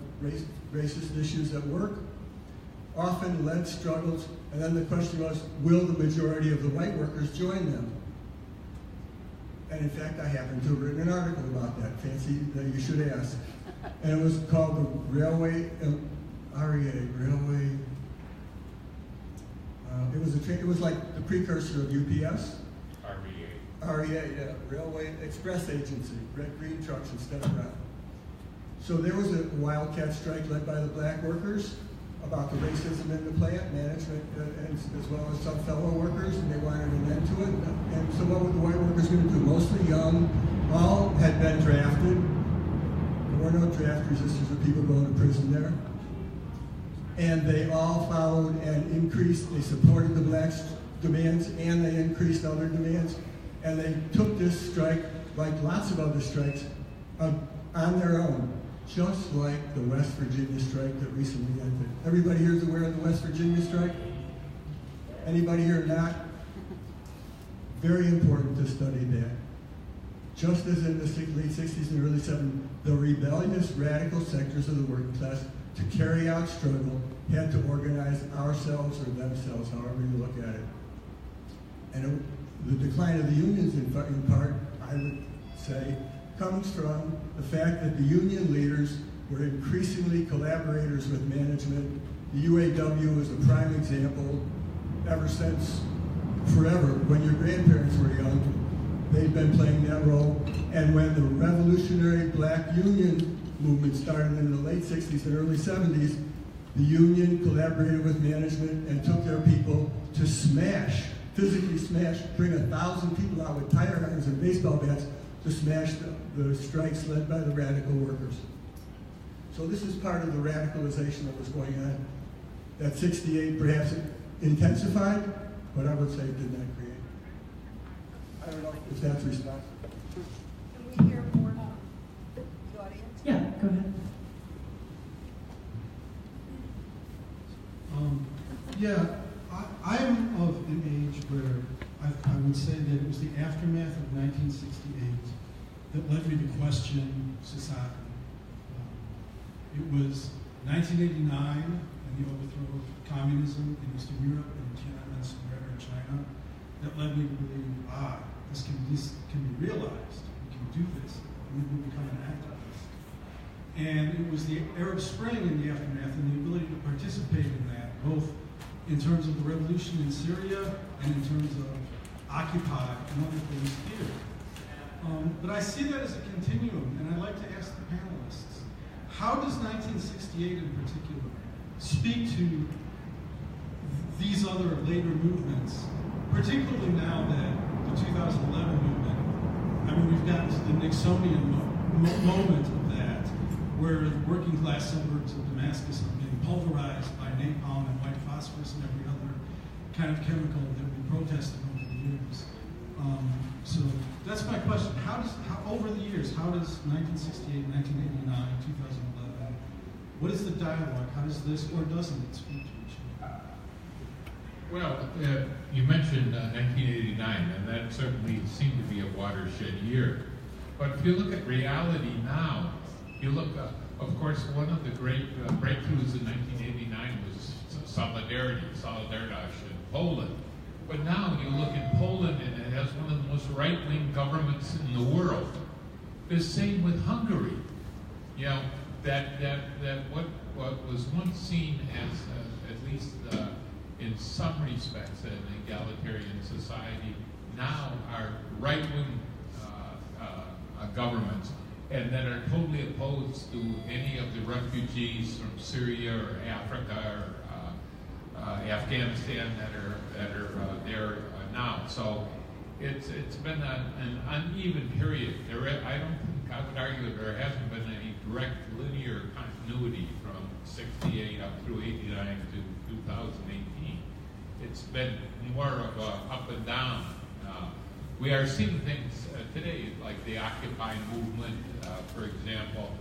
racist issues at work, often led struggles, and then the question was, will the majority of the white workers join them? And in fact, I happen to have written an article about that, fancy that you should ask. And it was called the Railway, Railway, it was like the precursor of UPS. REA, yeah, Railway Express Agency, red green trucks instead of brown. So there was a wildcat strike led by the black workers about the racism in the plant management, as well as some fellow workers, and they wanted an end to it. And so what were the white workers going to do? Mostly young, all had been drafted. There were no draft resistors of people going to prison there. And they all followed and increased, they supported the blacks' demands, and they increased other demands. And they took this strike, like lots of other strikes, on their own, just like the West Virginia strike that recently ended. Everybody here is aware of the West Virginia strike? Anybody here not? Very important to study that. Just as in the late 60s and early 70s, the rebellious radical sectors of the working class, to carry out struggle, had to organize ourselves or themselves, however you look at it. And the decline of the unions, in part, I would say, comes from the fact that the union leaders were increasingly collaborators with management. The UAW is a prime example. Ever since forever, when your grandparents were young, they'd been playing that role. And when the revolutionary black union movement started in the late 60s and early 70s, the union collaborated with management and took their people to smash, physically smash, bring 1,000 people out with tire irons and baseball bats to smash the strikes led by the radical workers. So this is part of the radicalization that was going on. That 68 perhaps intensified, but I would say it did not create. I don't know if that's responsible. Can we hear more from the audience? Yeah, go ahead. Yeah, I am of an age where I would say that it was the aftermath of 1968 that led me to question society. It was 1989 and the overthrow of communism in Eastern Europe and Tiananmen Square in China that led me to believe, this can be realized. We can do this. We will become an activist. And it was the Arab Spring in the aftermath and the ability to participate in that, both in terms of the revolution in Syria and in terms of Occupy and other things here. But I see that as a continuum, and I'd like to ask the panelists, how does 1968 in particular speak to these other later movements, particularly now that the 2011 movement, I mean, we've gotten to the Nixonian moment of that, where working class suburbs of Damascus are being pulverized by napalm and white phosphorus and every other kind of chemical that we protested over the years. So that's my question. Over the years, how does 1968, 1989, 2011, what is the dialogue? How does this, or doesn't it, speak to each other? Well, you mentioned 1989, and that certainly seemed to be a watershed year. But if you look at reality now, you look, of course, one of the great breakthroughs in 1989 was solidarity in Poland. But now you look at Poland, and it has one of the most right-wing governments in the world. The same with Hungary. You know, that what was once seen as, at least in some respects, an egalitarian society, now are right-wing governments, and that are totally opposed to any of the refugees from Syria or Africa or Afghanistan that are there now. So it's been an uneven period. I don't think I would argue that there hasn't been any direct linear continuity from 68 up through 89 to 2018. It's been more of a up and down. We are seeing things today like the Occupy movement, for example,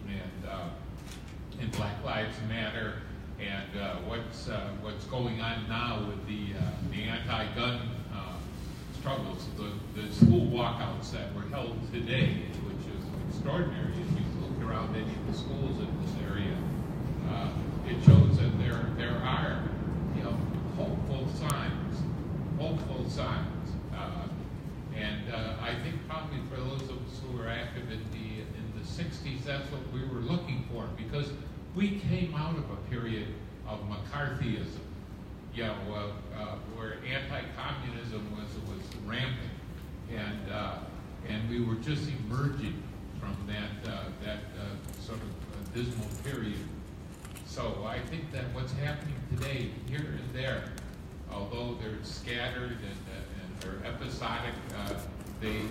and Black Lives Matter, and what's going on now with the anti-gun struggles, the school walkouts that were held today, which is extraordinary. If you look around any of the schools in this area, it shows that there are, you know, hopeful signs. And I think probably for those of us who were active in the 60s, that's what we were looking for, because we came out of a period of McCarthyism, you know, where anti-communism was rampant, and we were just emerging from that sort of dismal period. So I think that what's happening today, here and there, although they're scattered and they're episodic, they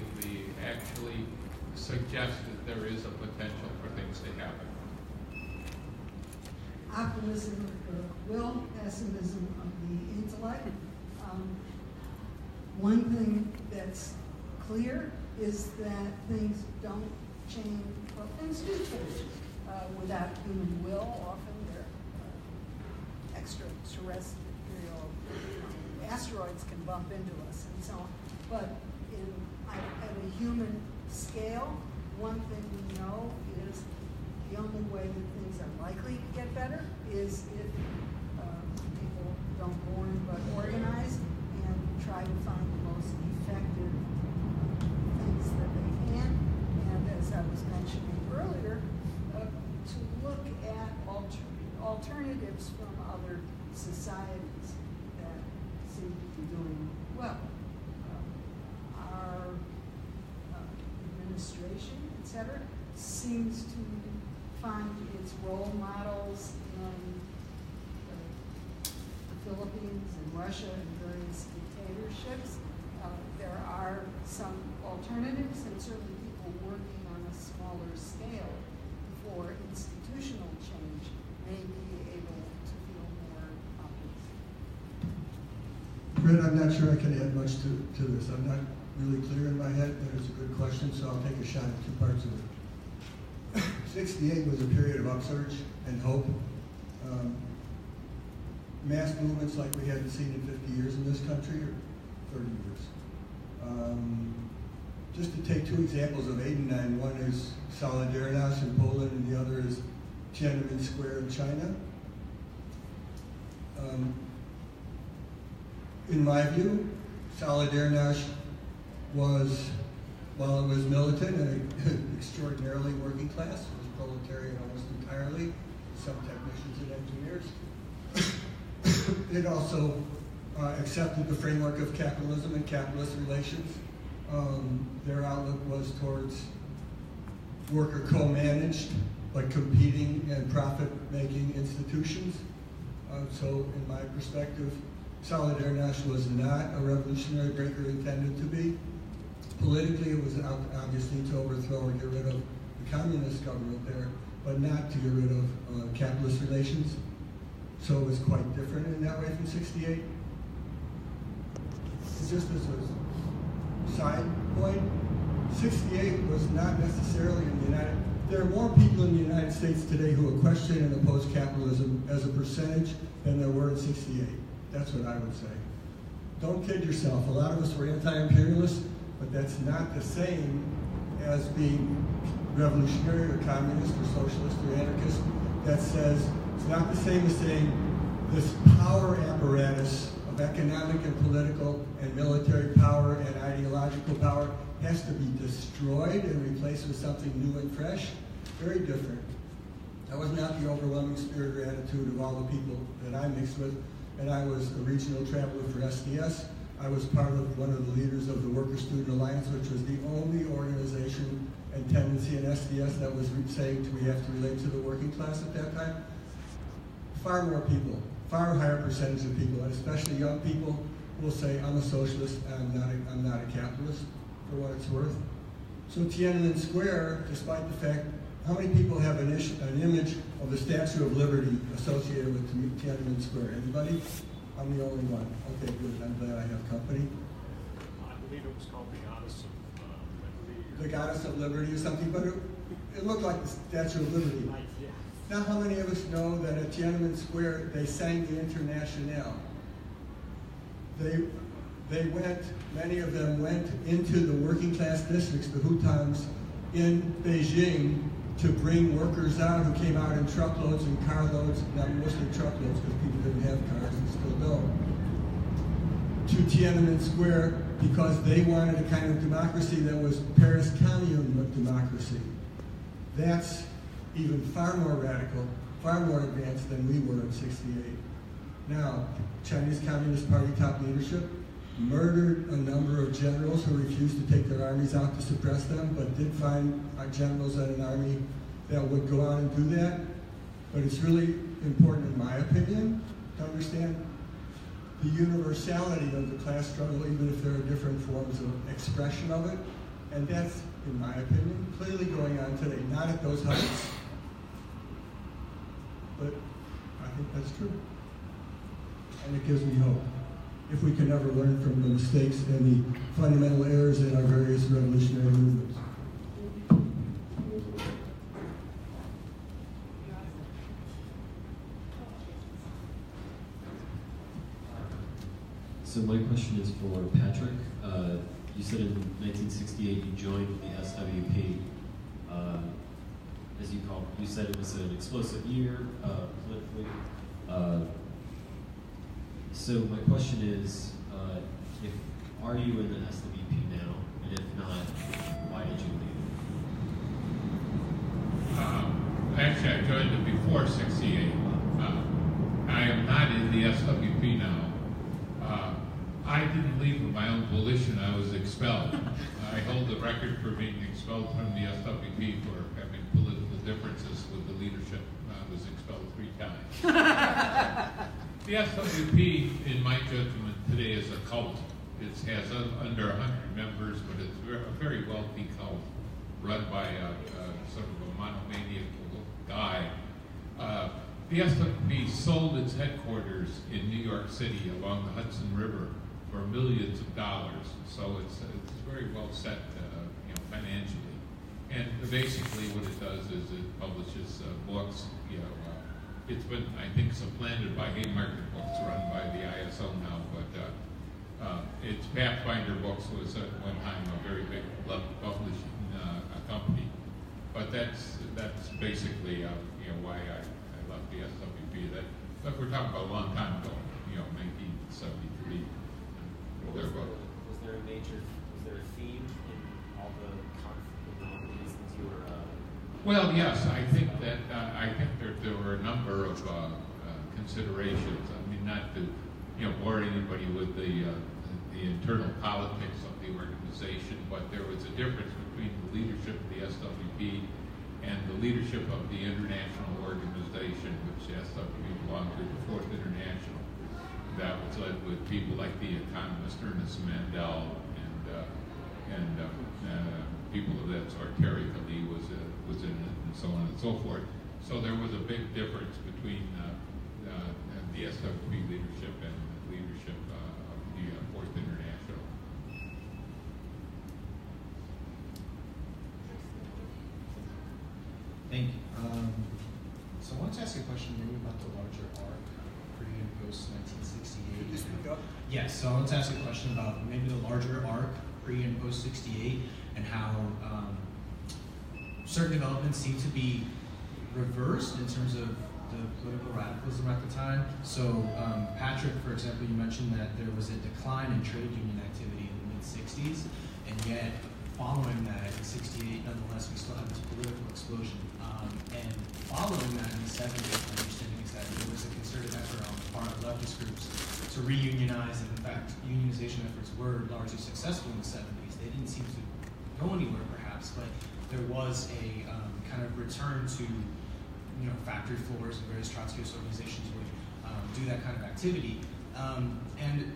actually suggest that there is a potential for things to happen. Optimism of the will, pessimism of the intellect. One thing that's clear is that things don't change, well, things do change without human will. Often they're extraterrestrial, asteroids can bump into us and so on. But at a human scale, one thing we know is the only way that things are likely to get better is if people don't mourn but organize and try to find the most effective things that they can. And as I was mentioning earlier, to look at alternatives from other societies that seem to be doing well. Our administration, etc., seems to find its role models in the Philippines and Russia and various dictatorships. There are some alternatives and certainly people working on a smaller scale for institutional may be able to feel more optimistic. Fred, I'm not sure I can add much to this. I'm not really clear in my head, but it's a good question, so I'll take a shot at two parts of it. 68 was a period of upsurge and hope. Mass movements like we hadn't seen in 50 years in this country, or 30 years. Just to take two examples of 89, one is Solidarność in Poland and the other is Tiananmen Square in China. In my view, Solidarność was, while it was militant and extraordinarily working class, it was proletarian almost entirely, some technicians and engineers. It also accepted the framework of capitalism and capitalist relations. Their outlook was towards worker co-managed but competing and profit-making institutions. So in my perspective, Solidarność was not a revolutionary breaker intended to be. Politically, it was obviously to overthrow or get rid of the communist government there, but not to get rid of capitalist relations. So it was quite different in that way from 68. Just as a side point, 68 was not necessarily in the United States. There are more people in the United States today who question and oppose capitalism as a percentage than there were in 68. That's what I would say. Don't kid yourself. A lot of us were anti-imperialists, but that's not the same as being revolutionary or communist or socialist or anarchist. That says it's not the same as saying this power apparatus of economic and political and military power and ideological power has to be destroyed and replaced with something new and fresh. Very different. That was not the overwhelming spirit or attitude of all the people that I mixed with. And I was a regional traveler for SDS. I was part of one of the leaders of the Worker Student Alliance, which was the only organization and tendency in SDS that was saying we have to relate to the working class at that time. Far more people, far higher percentage of people, and especially young people, will say, I'm a socialist, and I'm not a capitalist, for what it's worth. So Tiananmen Square, despite the fact, how many people have an image of the Statue of Liberty associated with Tiananmen Square? Anybody? I'm the only one. Okay, good. I'm glad I have company. I believe it was called the Goddess of Liberty. The Goddess of Liberty or something, but it looked like the Statue of Liberty. Yeah. Now, how many of us know that at Tiananmen Square they sang the Internationale? Many of them went into the working class districts, the Hutangs, in Beijing to bring workers out who came out in truckloads and carloads, not mostly truckloads because people didn't have cars and still don't, to Tiananmen Square because they wanted a kind of democracy that was Paris Commune democracy. That's even far more radical, far more advanced than we were in 68. Now, Chinese Communist Party top leadership murdered a number of generals who refused to take their armies out to suppress them, but did find generals at an army that would go out and do that. But it's really important, in my opinion, to understand the universality of the class struggle, even if there are different forms of expression of it. And that's, in my opinion, clearly going on today. Not at those heights, but I think that's true. And it gives me hope. If we can ever learn from the mistakes and the fundamental errors in our various revolutionary movements. So my question is for Patrick. You said in 1968 you joined the SWP. As you said it was an explosive year politically. So my question is, are you in the SWP now? And if not, why did you leave? Actually, I joined it before 68. I am not in the SWP now. I didn't leave of my own volition. I was expelled. I hold the record for being expelled from the SWP for having political differences with the leadership. I was expelled 3 times. The SWP, in my judgment, today is a cult. It has under 100 members, but it's a very wealthy cult run by sort of a monomaniacal guy. The SWP sold its headquarters in New York City along the Hudson River for millions of dollars. So it's very well set, financially. And basically, what it does is it publishes books. It's been, I think, supplanted by Haymarket Books, run by the ISO now. But its Pathfinder Books was at one time a very big publishing company. But that's basically why I left the SWP. But we're talking about a long time ago, 1973. Was there a theme in all the reasons you were? Well, yes, I think that there were a number of considerations. I mean, not to bore anybody with the internal politics of the organization, but there was a difference between the leadership of the SWP and the leadership of the international organization, which the SWP belonged to, the Fourth International. That was led with people like the economist Ernest Mandel and people of that sort. Terry Khalid was in it, and so on and so forth. So there was a big difference between the SWP leadership and the leadership of the Fourth International. Thank you. So I wanted to ask you a question maybe about the larger arc, pre and post 1968. Could you speak up? Yes, so I wanted to ask you a question about maybe the larger arc, pre and post 68, and how certain developments seem to be reversed in terms of the political radicalism at the time. So Patrick, for example, you mentioned that there was a decline in trade union activity in the mid-60s, and yet following that in 68, nonetheless, we still have this political explosion. And following that in the 70s, my understanding is that there was a concerted effort on the part of leftist groups to reunionize, and in fact, unionization efforts were largely successful in the 70s. They didn't seem to go anywhere, perhaps, but there was a kind of return to, factory floors, and various Trotskyist organizations would do that kind of activity. And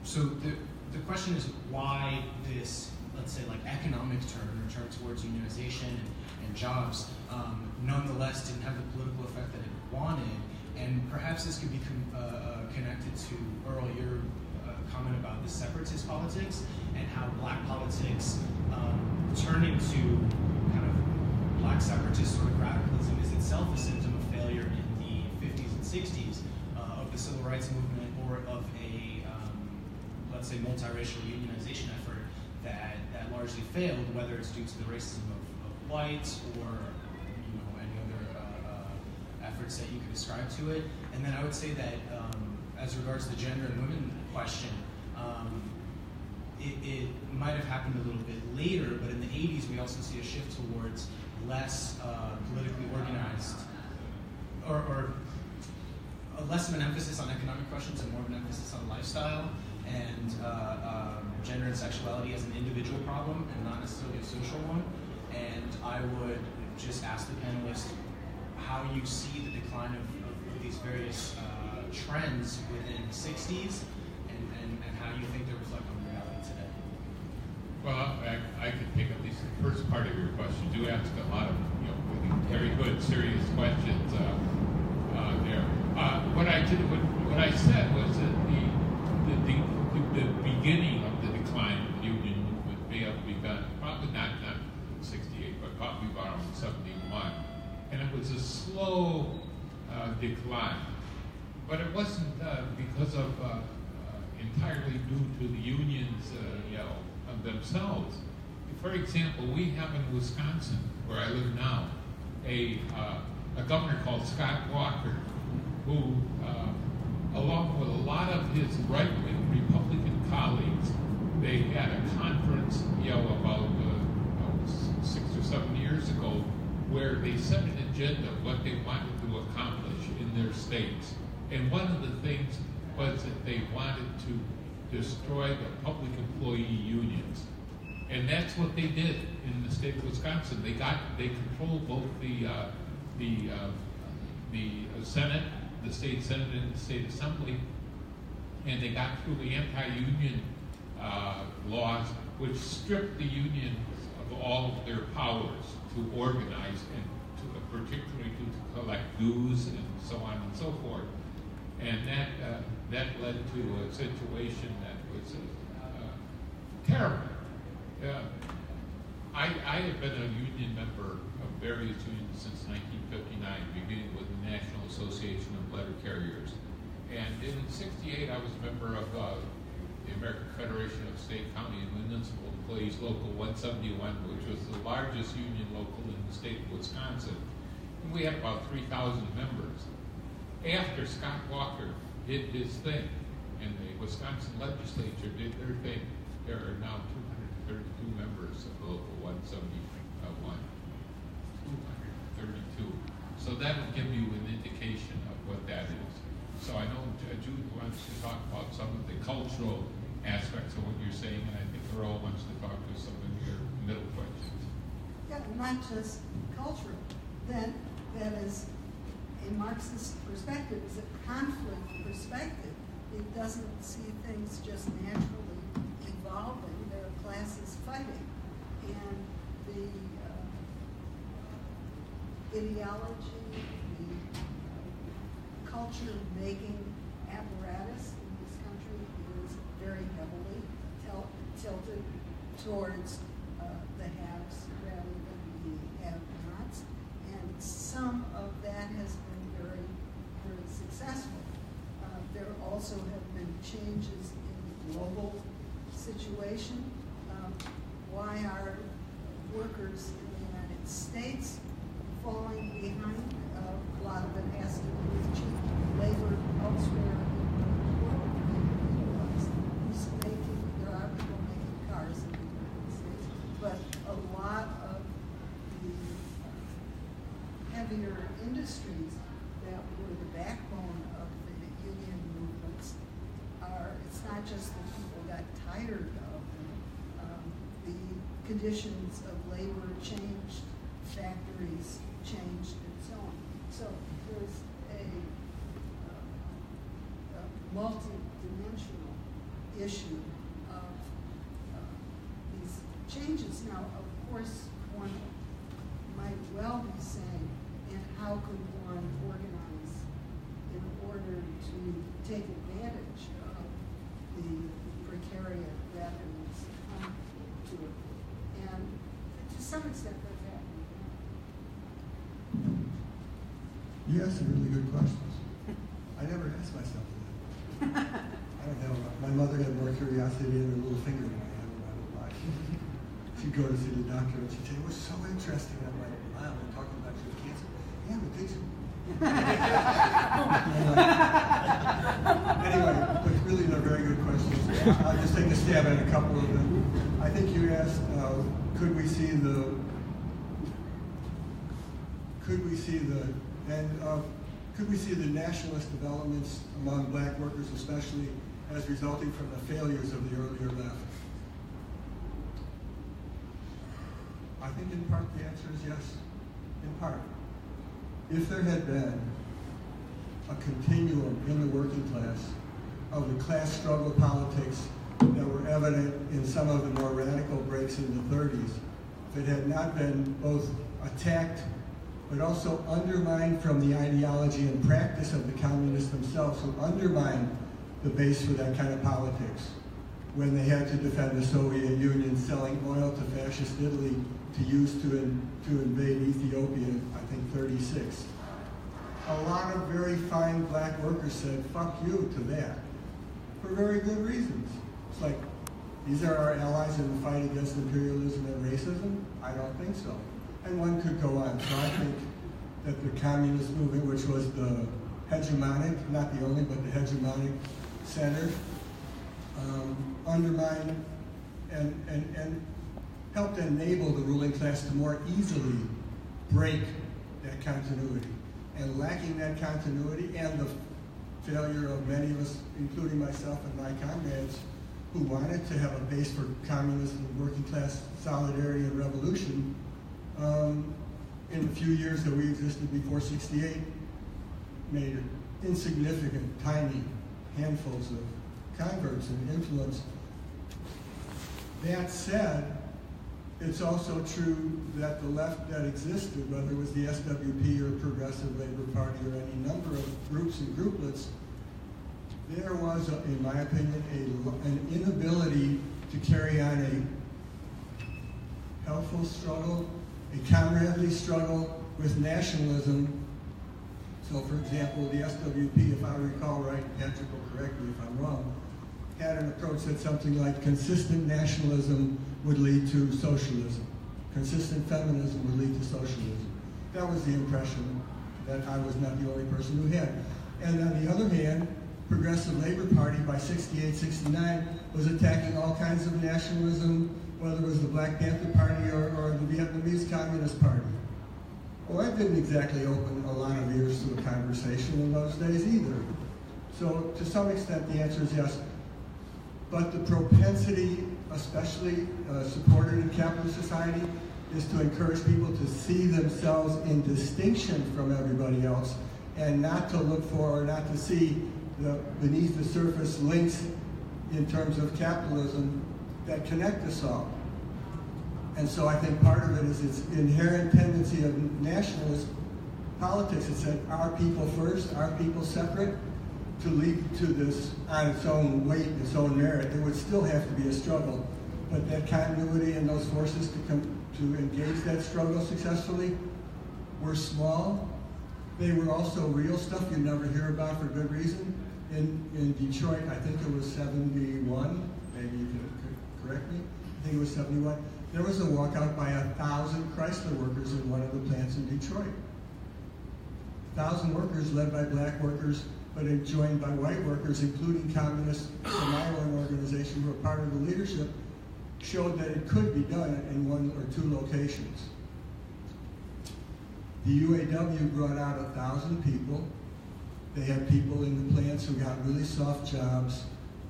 so the question is why this, let's say, like economic return towards unionization and jobs, nonetheless didn't have the political effect that it wanted. And perhaps this could be connected to, Earl, your comment about the separatist politics and how black politics turning to kind of black separatist sort of radicalism is itself a symptom of failure in the 50s and 60s of the civil rights movement, or of a, let's say, multiracial unionization effort that largely failed, whether it's due to the racism of whites or any other efforts that you could ascribe to it. And then I would say that as regards to the gender and women question, it might have happened a little bit later, but in the 80s we also see a shift towards less politically organized, or less of an emphasis on economic questions and more of an emphasis on lifestyle and gender and sexuality as an individual problem and not necessarily a social one. And I would just ask the panelists how you see the decline of these various trends within the 60s and how you think they reflect on reality today. Well, I could take at least the first part of your question. You do ask a lot of really very good, serious questions there. What I said was that the beginning of the decline of the union movement may have begun probably not in 68, but probably around 71, and it was a slow decline. But it wasn't because of entirely due to the unions, of themselves. For example, we have in Wisconsin, where I live now, a governor called Scott Walker, who, along with a lot of his right-wing Republican colleagues, they had a conference, about 6 or 7 years ago, where they set an agenda of what they wanted to accomplish in their states. And one of the things was that they wanted to destroy the public employee unions. And that's what they did in the state of Wisconsin. They controlled both the Senate, the state Senate, and the state Assembly, and they got through the anti-union laws, which stripped the unions of all of their powers to organize and particularly to collect dues and so on and so forth. And that led to a situation that was terrible. I have been a union member of various unions since 1959, beginning with the National Association of Letter Carriers. And in '68, I was a member of the American Federation of State, County, and Municipal Employees Local 171, which was the largest union local in the state of Wisconsin. And we had about 3,000 members. After Scott Walker did his thing, and the Wisconsin legislature did their thing, there are now 232 members of Local 171. 232. So that'll give you an indication of what that is. So I know Jude wants to talk about some of the cultural aspects of what you're saying, and I think Earl wants to talk to some of your middle questions. Yeah, not just cultural. That is a Marxist perspective, is a conflict perspective. It doesn't see things just naturally evolving. There are classes fighting. And the ideology, the culture-making apparatus in this country is very heavily tilted towards the haves rather than the have-nots. And some of that has been very, very successful. There also have been changes in the global situation. Why are workers in the United States falling behind? A lot of it has to do with cheap labor elsewhere in the world. There are people making cars in the United States, but a lot of the heavier industries that were the backbone of the union movements it's not just that people got tired of them. The conditions of labor changed, factories changed, and so on. So there's a multi-dimensional issue of these changes. Now, of course, one might well be saying, and how could one organize in order to take advantage of the precariat that has come to it? And to some extent, that's happening. You asked some really good questions. I never asked myself that. I don't know. My mother had more curiosity in her little finger than I had when I was alive. She'd go to see the doctor and she'd say, it was so interesting. I'm like, wow, we're talking about your cancer. Yeah, but did you? Anyway, but really they're very good questions. I'll just take a stab at a couple of them. I think you asked, could we see the nationalist developments among black workers especially as resulting from the failures of the earlier left? I think in part the answer is yes, in part. If there had been a continuum in the working class of the class struggle politics that were evident in some of the more radical breaks in the 30s, if it had not been both attacked but also undermined from the ideology and practice of the communists themselves, who undermined the base for that kind of politics when they had to defend the Soviet Union selling oil to fascist Italy to use to invade Ethiopia, I think 36. A lot of very fine black workers said, fuck you to that, for very good reasons. It's like, these are our allies in the fight against imperialism and racism? I don't think so. And one could go on. So I think that the communist movement, which was the hegemonic, not the only, but the hegemonic center, undermined and helped enable the ruling class to more easily break that continuity. And lacking that continuity and the failure of many of us, including myself and my comrades, who wanted to have a base for communist and working class solidarity and revolution, in the few years that we existed before '68, made insignificant, tiny handfuls of converts and influence. That said, It's also true that the left that existed, whether it was the SWP or Progressive Labor Party or any number of groups and grouplets, there was, in my opinion, an inability to carry on a helpful struggle, a comradely struggle with nationalism. So, for example, the SWP, if I recall right, Patrick will correct me if I'm wrong, had an approach that something like consistent nationalism would lead to socialism. Consistent feminism would lead to socialism. That was the impression that I was not the only person who had. And on the other hand, Progressive Labor Party by 68, 69 was attacking all kinds of nationalism, whether it was the Black Panther Party or the Vietnamese Communist Party. Well, that didn't exactly open a lot of ears to a conversation in those days either. So to some extent the answer is yes. But the propensity, especially supported in capitalist society, is to encourage people to see themselves in distinction from everybody else and not to look for or not to see the beneath the surface links in terms of capitalism that connect us all. And so I think part of it is its inherent tendency of nationalist politics. It said our people first, our people separate, to lead to this on its own weight, its own merit. There would still have to be a struggle, but that continuity and those forces to engage that struggle successfully were small. They were also real stuff you never hear about for good reason. In Detroit, I think it was 71, maybe you can correct me, I think it was 71. There was a walkout by 1,000 Chrysler workers in one of the plants in Detroit. 1,000 workers led by black workers, but joined by white workers, including communist Somalian organization who were part of the leadership, showed that it could be done in one or two locations. The UAW brought out 1,000 people. They had people in the plants who got really soft jobs,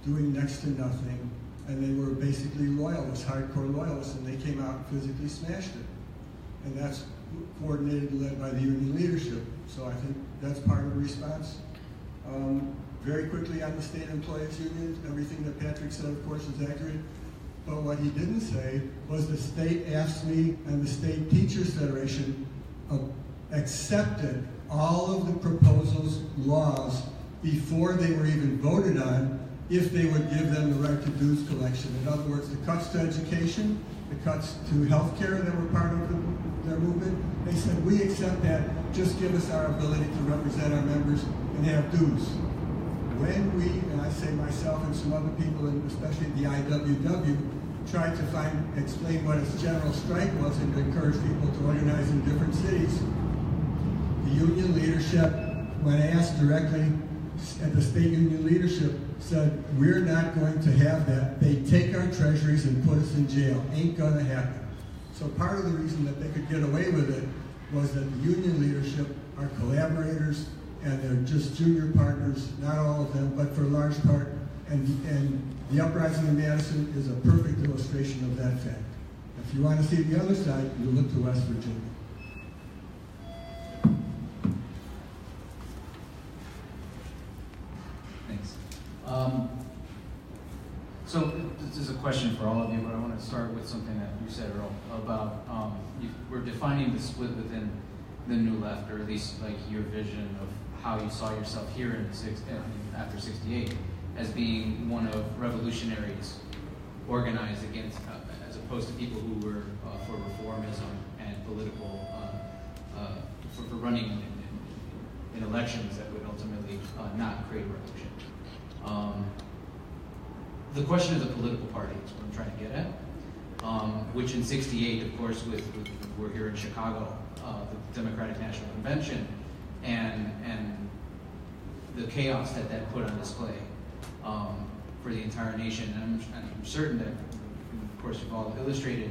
doing next to nothing, and they were basically loyalists, hardcore loyalists, and they came out and physically smashed it. And that's coordinated and led by the union leadership. So I think that's part of the response. Very quickly on the state employees unions, everything that Patrick said, of course, is accurate. But what he didn't say was the state AFSCME and the State Teachers Federation accepted all of the proposals, laws, before they were even voted on, if they would give them the right to dues collection. In other words, the cuts to education, the cuts to health care that were part of their movement, they said, we accept that, just give us our ability to represent our members and have dues. When we, and I say myself and some other people, and especially the IWW, tried to explain what its general strike was and to encourage people to organize in different cities, the union leadership, when asked directly at the state union leadership, said, we're not going to have that. They take our treasuries and put us in jail. Ain't gonna happen. So part of the reason that they could get away with it was that the union leadership are collaborators and they're just junior partners, not all of them, but for a large part. And the uprising in Madison is a perfect illustration of that fact. If you want to see the other side, you look to West Virginia. Thanks. So this is a question for all of you, but I want to start with something that you said, Earl, about we're defining the split within the New Left, or at least like your vision of how you saw yourself here in after 68 as being one of revolutionaries organized against, as opposed to people who were for reformism and political, for running in elections that would ultimately not create a revolution. The question of the political party is what I'm trying to get at, which in 68, of course, we're here in Chicago, the Democratic National Convention, and the chaos that put on display for the entire nation. And I'm certain that, of course, you've all illustrated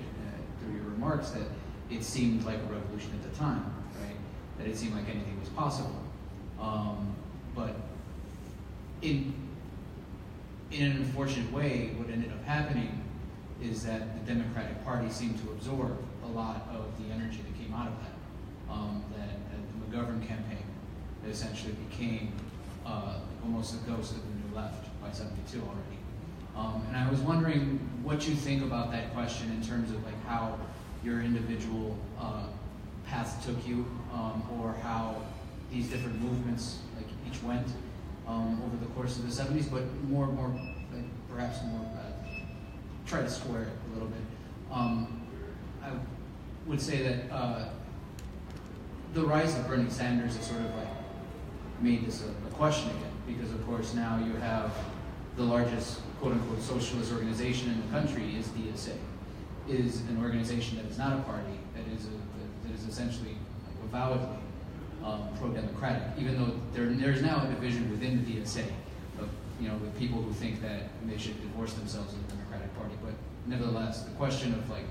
through your remarks that it seemed like a revolution at the time, right? That it seemed like anything was possible. But in an unfortunate way, what ended up happening is that the Democratic Party seemed to absorb a lot of the energy that came out of that. That the McGovern campaign essentially became almost a ghost of the New Left by 72 already. And I was wondering what you think about that question in terms of like how your individual path took you, or how these different movements like each went over the course of the 70s, but more like perhaps more try to square it a little bit. I would say that the rise of Bernie Sanders has sort of like made this a question again, because of course now you have the largest quote-unquote socialist organization in the country is DSA, is an organization that is not a party, that is essentially avowedly pro-democratic, even though there's now a division within the DSA of, with people who think that they should divorce themselves of the Democratic Party. But nevertheless, the question of like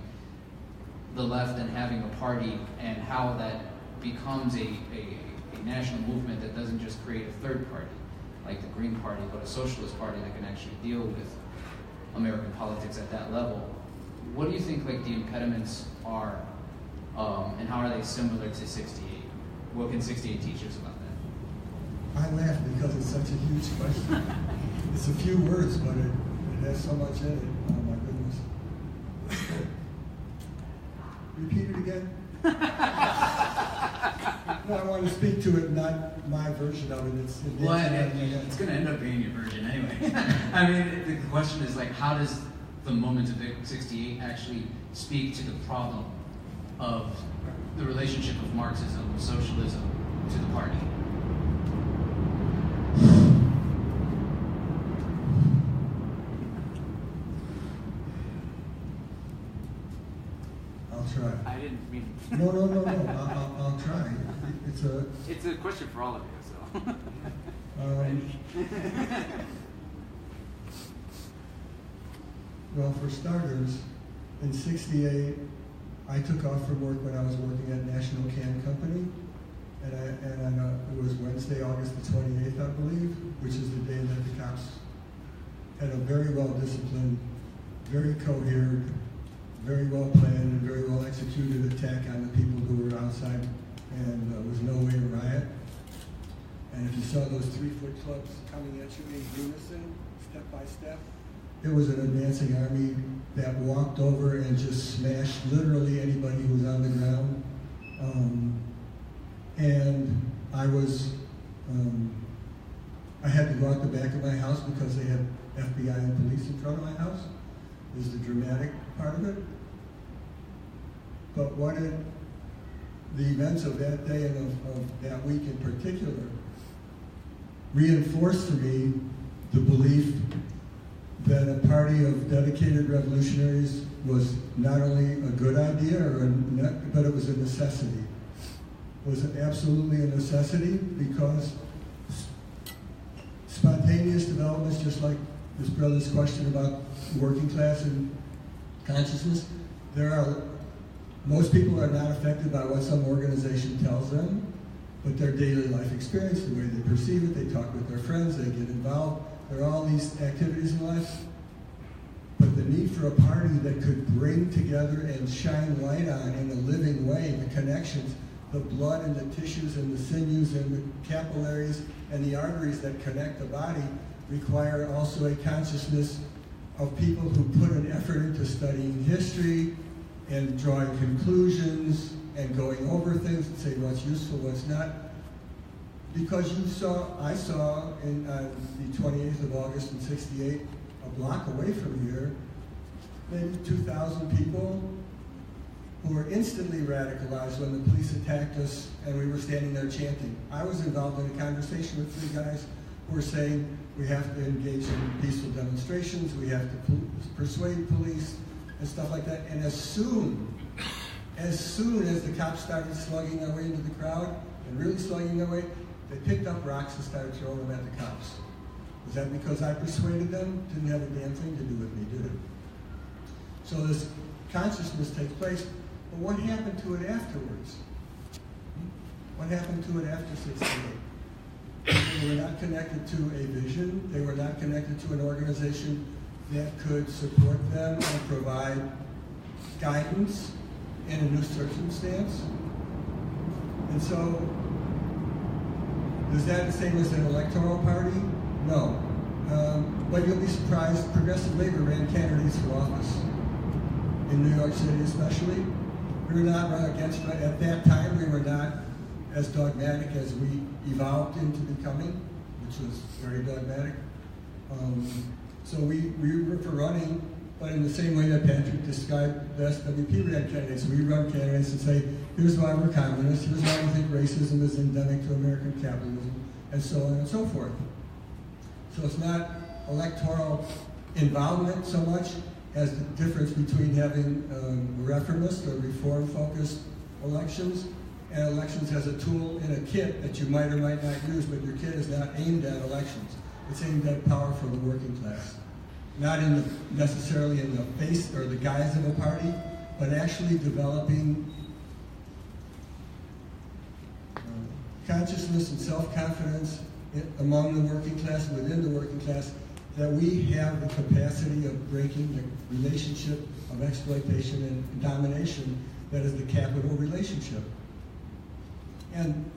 the left and having a party and how that becomes a national movement that doesn't just create a third party, like the Green Party, but a socialist party that can actually deal with American politics at that level. What do you think like the impediments are, and how are they similar to 68? What can 68 teach us about that? I laugh because it's such a huge question. It's a few words, but it has so much in it. Oh my goodness. Repeat it again. No, I want to speak to it, not my version of it. It's going to end up being your version anyway. I mean, the question is like, how does the moment of 68 actually speak to the problem of the relationship of Marxism, socialism, to the party? I'll try. I didn't mean. No. I'll try. It's a question for all of you, so. Well, for starters, in 68, I took off from work when I was working at National Can Company, and it was Wednesday, August the 28th, I believe, which is the day that the cops had a very well-disciplined, very coherent, very well-planned, and very well-executed attack on the people who were outside, and there was no way to riot. And if you saw those 3-foot clubs coming at you in unison, step by step, it was an advancing army that walked over and just smashed literally anybody who was on the ground. And I had to go out the back of my house because they had FBI and police in front of my house. Is the dramatic part of it. But what the events of that day and of that week in particular reinforced for me the belief that a party of dedicated revolutionaries was not only a good idea, but it was a necessity. It was absolutely a necessity because spontaneous developments, just like this brother's question about working class and consciousness, most people are not affected by what some organization tells them, but their daily life experience, the way they perceive it, they talk with their friends, they get involved. There are all these activities in life, but the need for a party that could bring together and shine light on in a living way the connections, the blood and the tissues and the sinews and the capillaries and the arteries that connect the body require also a consciousness of people who put an effort into studying history and drawing conclusions and going over things and say what's useful, what's not. Because I saw on the 28th of August in 68, a block away from here, maybe 2,000 people who were instantly radicalized when the police attacked us and we were standing there chanting. I was involved in a conversation with 3 guys who were saying we have to engage in peaceful demonstrations, we have to persuade police and stuff like that. And as soon as the cops started slugging their way into the crowd and really slugging their way, they picked up rocks and started throwing them at the cops. Was that because I persuaded them? Didn't have a damn thing to do with me, did it? So this consciousness takes place, but what happened to it afterwards? What happened to it after 68? They were not connected to a vision. They were not connected to an organization that could support them and provide guidance in a new circumstance. And so, is that the same as an electoral party? No. But you'll be surprised, progressive labor ran candidates for office. In New York City especially. We were not run against, at that time we were not as dogmatic as we evolved into becoming, which was very dogmatic. So we were for running, but in the same way that Patrick described the SWP ran candidates. We run candidates and say, here's why we're communists, here's why we think racism is endemic to American capitalism, and so on and so forth. So it's not electoral involvement so much as the difference between having reformist or reform-focused elections and elections as a tool in a kit that you might or might not use, but your kit is not aimed at elections. It's aimed at power for the working class. Not in necessarily in the face or the guise of a party, but actually developing consciousness and self-confidence among the working class, within the working class, that we have the capacity of breaking the relationship of exploitation and domination that is the capital relationship. And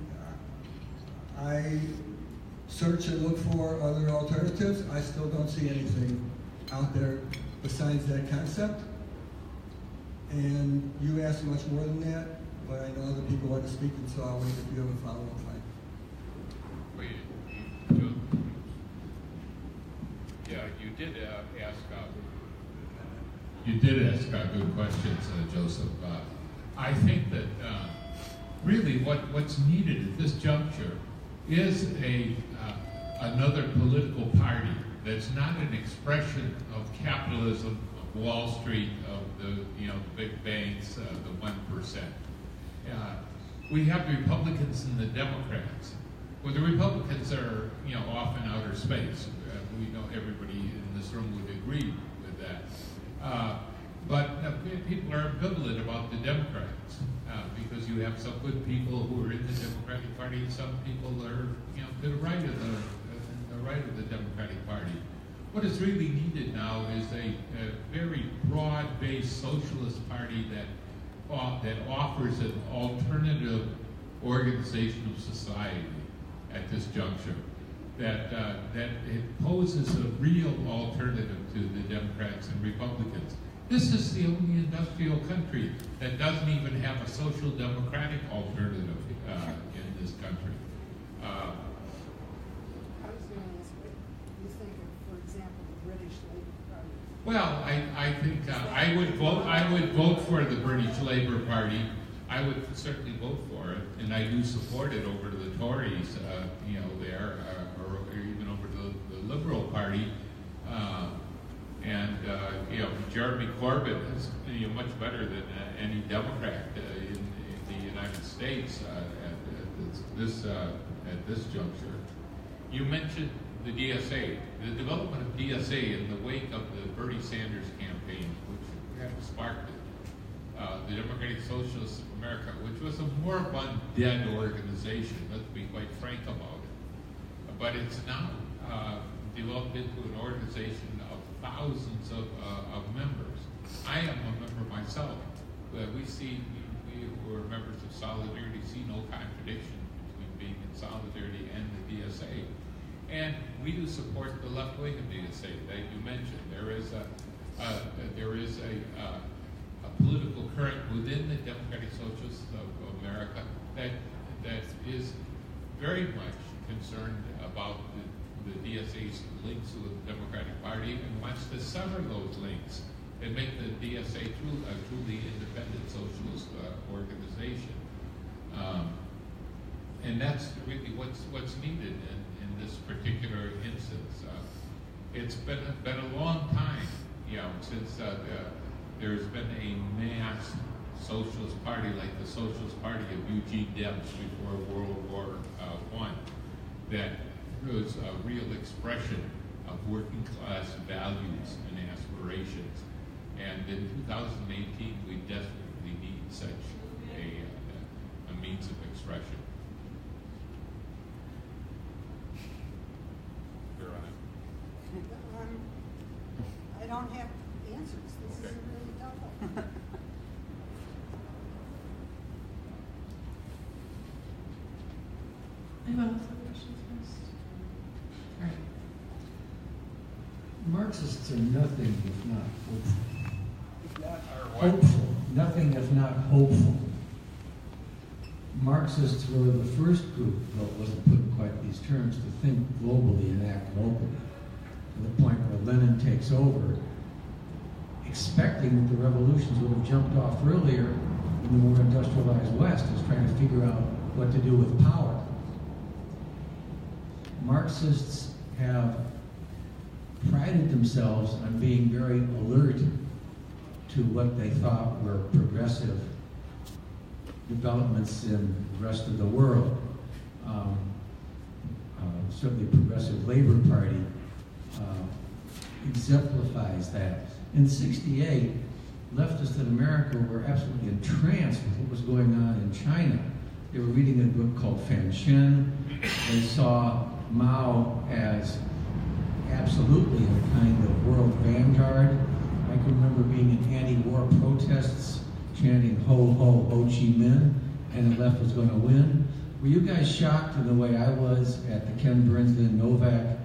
I search and look for other alternatives. I still don't see anything out there besides that concept. And you asked much more than that, but I know other people want to speak, and so I'll wait if you have a follow-up. Yeah, you did ask good questions, Joseph. I think that really what's needed at this juncture is another political party that's not an expression of capitalism, of Wall Street, of the big banks, the 1%. We have the Republicans and the Democrats. Well, the Republicans are off in outer space. We know everybody in this room would agree with that. But people are ambivalent about the Democrats because you have some good people who are in the Democratic Party, and some people are to the right of the Democratic Party. What is really needed now is a very broad-based socialist party that offers an alternative organization of society at this juncture. That it poses a real alternative to the Democrats and Republicans. This is the only industrial country that doesn't even have a social democratic alternative in this country. I was going to ask what you think of, for example, the British Labour Party. Well, I think I would vote for the British Labour Party. I would certainly vote for it, and I do support it over the Tories, there, or even over the Liberal Party. Jeremy Corbyn is much better than any Democrat in the United States at this juncture. You mentioned the DSA, the development of DSA in the wake of the Bernie Sanders campaign, which sparked it. The Democratic Socialists of America, which was a moribund, dead organization, let's be quite frank about it. But it's now developed into an organization of thousands of members. I am a member myself. We who are members of Solidarity see no contradiction between being in Solidarity and the DSA. And we do support the left wing of DSA that you mentioned. There is a political current within the Democratic Socialists of America that is very much concerned about the DSA's links with the Democratic Party and wants to sever those links and make the DSA a truly independent socialist organization. And that's really what's needed in this particular instance. It's been a long time, since there's been a mass socialist party like the Socialist Party of Eugene Debs before World War I that was a real expression of working class values and aspirations. And in 2018, we desperately need such a means of expression. I don't have answers. This is a really tough one. Anyone else have questions first? All right. Marxists are nothing if not hopeful. Hopeful. Nothing if not hopeful. Marxists were the first group, though it wasn't put in quite these terms, to think globally and act locally. To the point where Lenin takes over, expecting that the revolutions would have jumped off earlier in the more industrialized West, is trying to figure out what to do with power. Marxists have prided themselves on being very alert to what they thought were progressive developments in the rest of the world. Certainly the Progressive Labor Party exemplifies that. In '68, leftists in America were absolutely entranced with what was going on in China. They were reading a book called Fan Shin. They saw Mao as absolutely a kind of world vanguard. I can remember being in anti-war protests chanting ho ho Ho Chi Minh, and the left was going to win. Were you guys shocked in the way I was at the Ken Bernstein Novak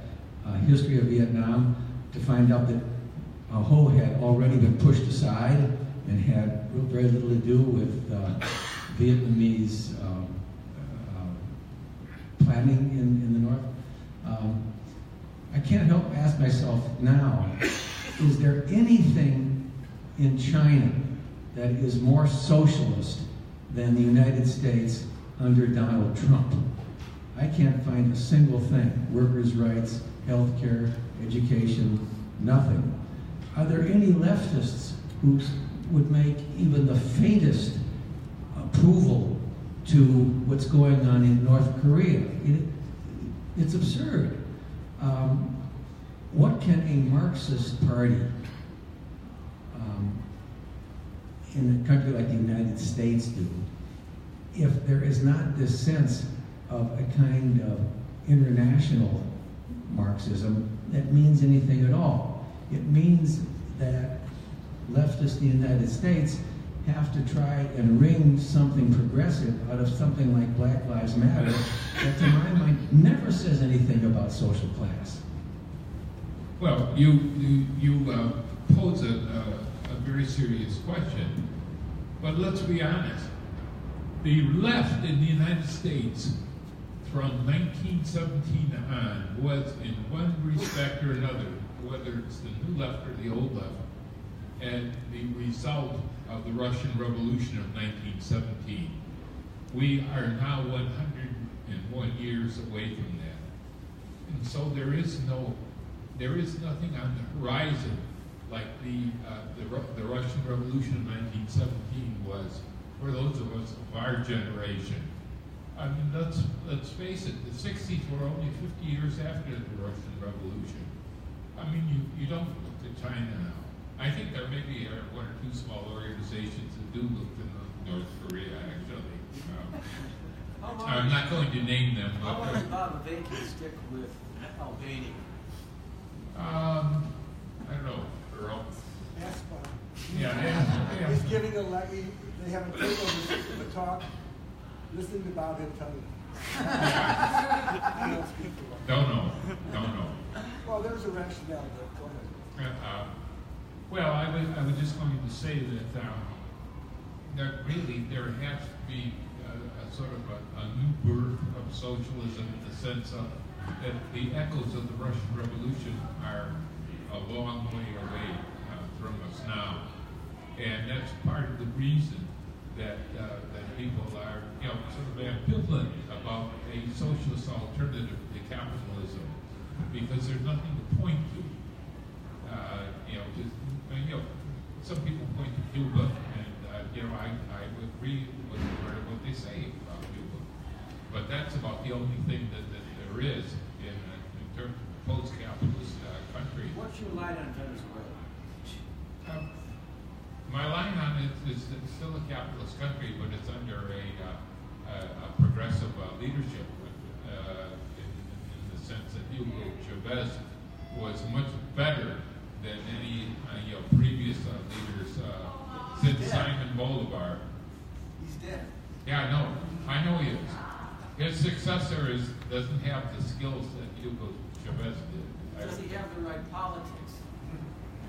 History of Vietnam to find out that Ho had already been pushed aside and had very little to do with Vietnamese planning in the North? I can't help but ask myself now, is there anything in China that is more socialist than the United States under Donald Trump? I can't find a single thing. Workers' rights, health care, education, nothing. Are there any leftists who would make even the faintest approval to what's going on in North Korea? It's absurd. What can a Marxist party in a country like the United States do if there is not this sense of a kind of international Marxism that means anything at all? It means that leftists in the United States have to try and wring something progressive out of something like Black Lives Matter that, to my mind, never says anything about social class. Well, you pose a very serious question, but let's be honest. The left in the United States from 1917 on was, in one respect or another, whether it's the new left or the old left, and the result of the Russian Revolution of 1917. We are now 101 years away from that. And so there is nothing on the horizon like the Russian Revolution of 1917 was for those of us of our generation. I mean, let's face it, the 60s were only 50 years after the Russian Revolution. I mean, you don't look to China now. I think there maybe are one or two small organizations that do look to North Korea, actually. I'm not going to name them. How long did Bob Avaki stick with Albania? I don't know, Earl. Ask Bob. Yeah. He's giving a levy. They have a takeover to talk. Listen to Bob him tell you. I don't speak for him. Don't know. Well, there's a rationale there. Go ahead. Well, I was just going to say that really there has to be a sort of a new birth of socialism in the sense of that the echoes of the Russian Revolution are a long way away from us now, and that's part of the reason that people are sort of ambivalent about a socialist alternative to capitalism, because there's nothing to point to. Some people point to Cuba, and I would agree with what they say about Cuba, but that's about the only thing that there is in terms of post-capitalist country. What's your line on Venezuela? My line on it is that it's still a capitalist country, but it's under a progressive leadership in the sense that Hugo Chavez was much better than any previous leaders since Simon Bolivar. He's dead. Yeah, I know he is. His successor doesn't have the skills that Hugo Chavez did. Does he have the right politics?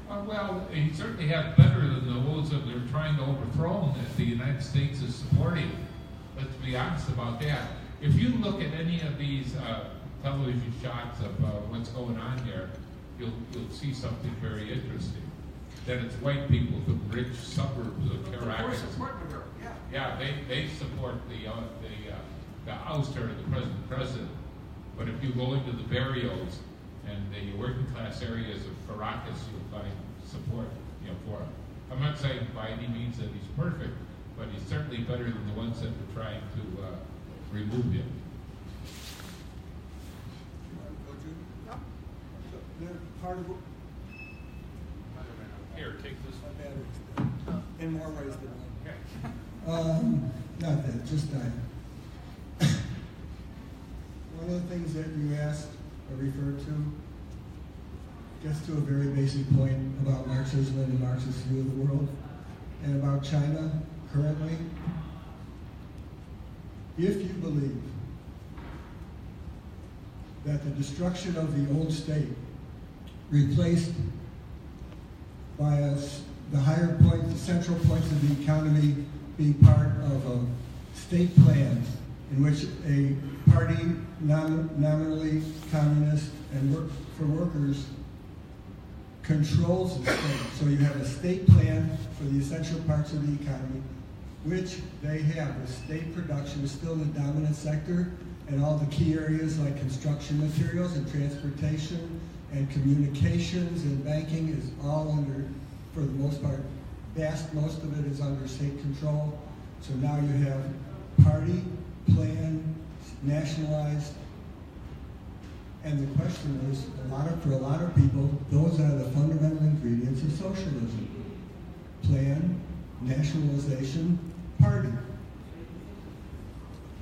Well, he certainly has better than those that they're trying to overthrow and that the United States is supporting. Let's be honest about that. If you look at any of these television shots of what's going on there, you'll see something very interesting. That it's white people from rich suburbs of Caracas. Yeah, they support the ouster of the present president. But if you go into the barrios and the working class areas of Caracas, you'll find support, for him. I'm not saying by any means that he's perfect, but he's certainly better than the ones that are trying to remove him. Part of Here, take this. my battery's dead. In more ways than one. Not that, just that. One of the things that you asked or referred to gets to a very basic point about Marxism and the Marxist view of the world, and about China currently. If you believe that the destruction of the old state replaced by the higher points, the central points of the economy being part of a state plan in which a party nominally communist and for workers controls the state. So you have a state plan for the essential parts of the economy, which they have. The state production is still the dominant sector, and all the key areas like construction materials and transportation and communications and banking is all under, for the most part, most of it is under state control. So now you have party, plan, nationalized, and the question is, for a lot of people, those are the fundamental ingredients of socialism. Plan, nationalization, party.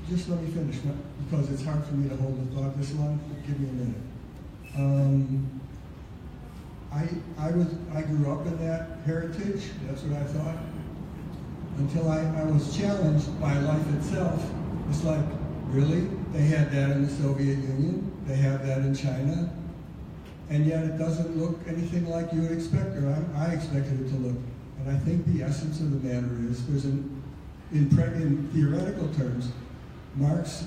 Just let me finish, because it's hard for me to hold the thought this long. Give me a minute. I grew up in that heritage, that's what I thought, until I was challenged by life itself. It's like, really? They had that in the Soviet Union, they have that in China, and yet it doesn't look anything like you would expect, or I expected it to look. And I think the essence of the matter is, in theoretical terms, Marx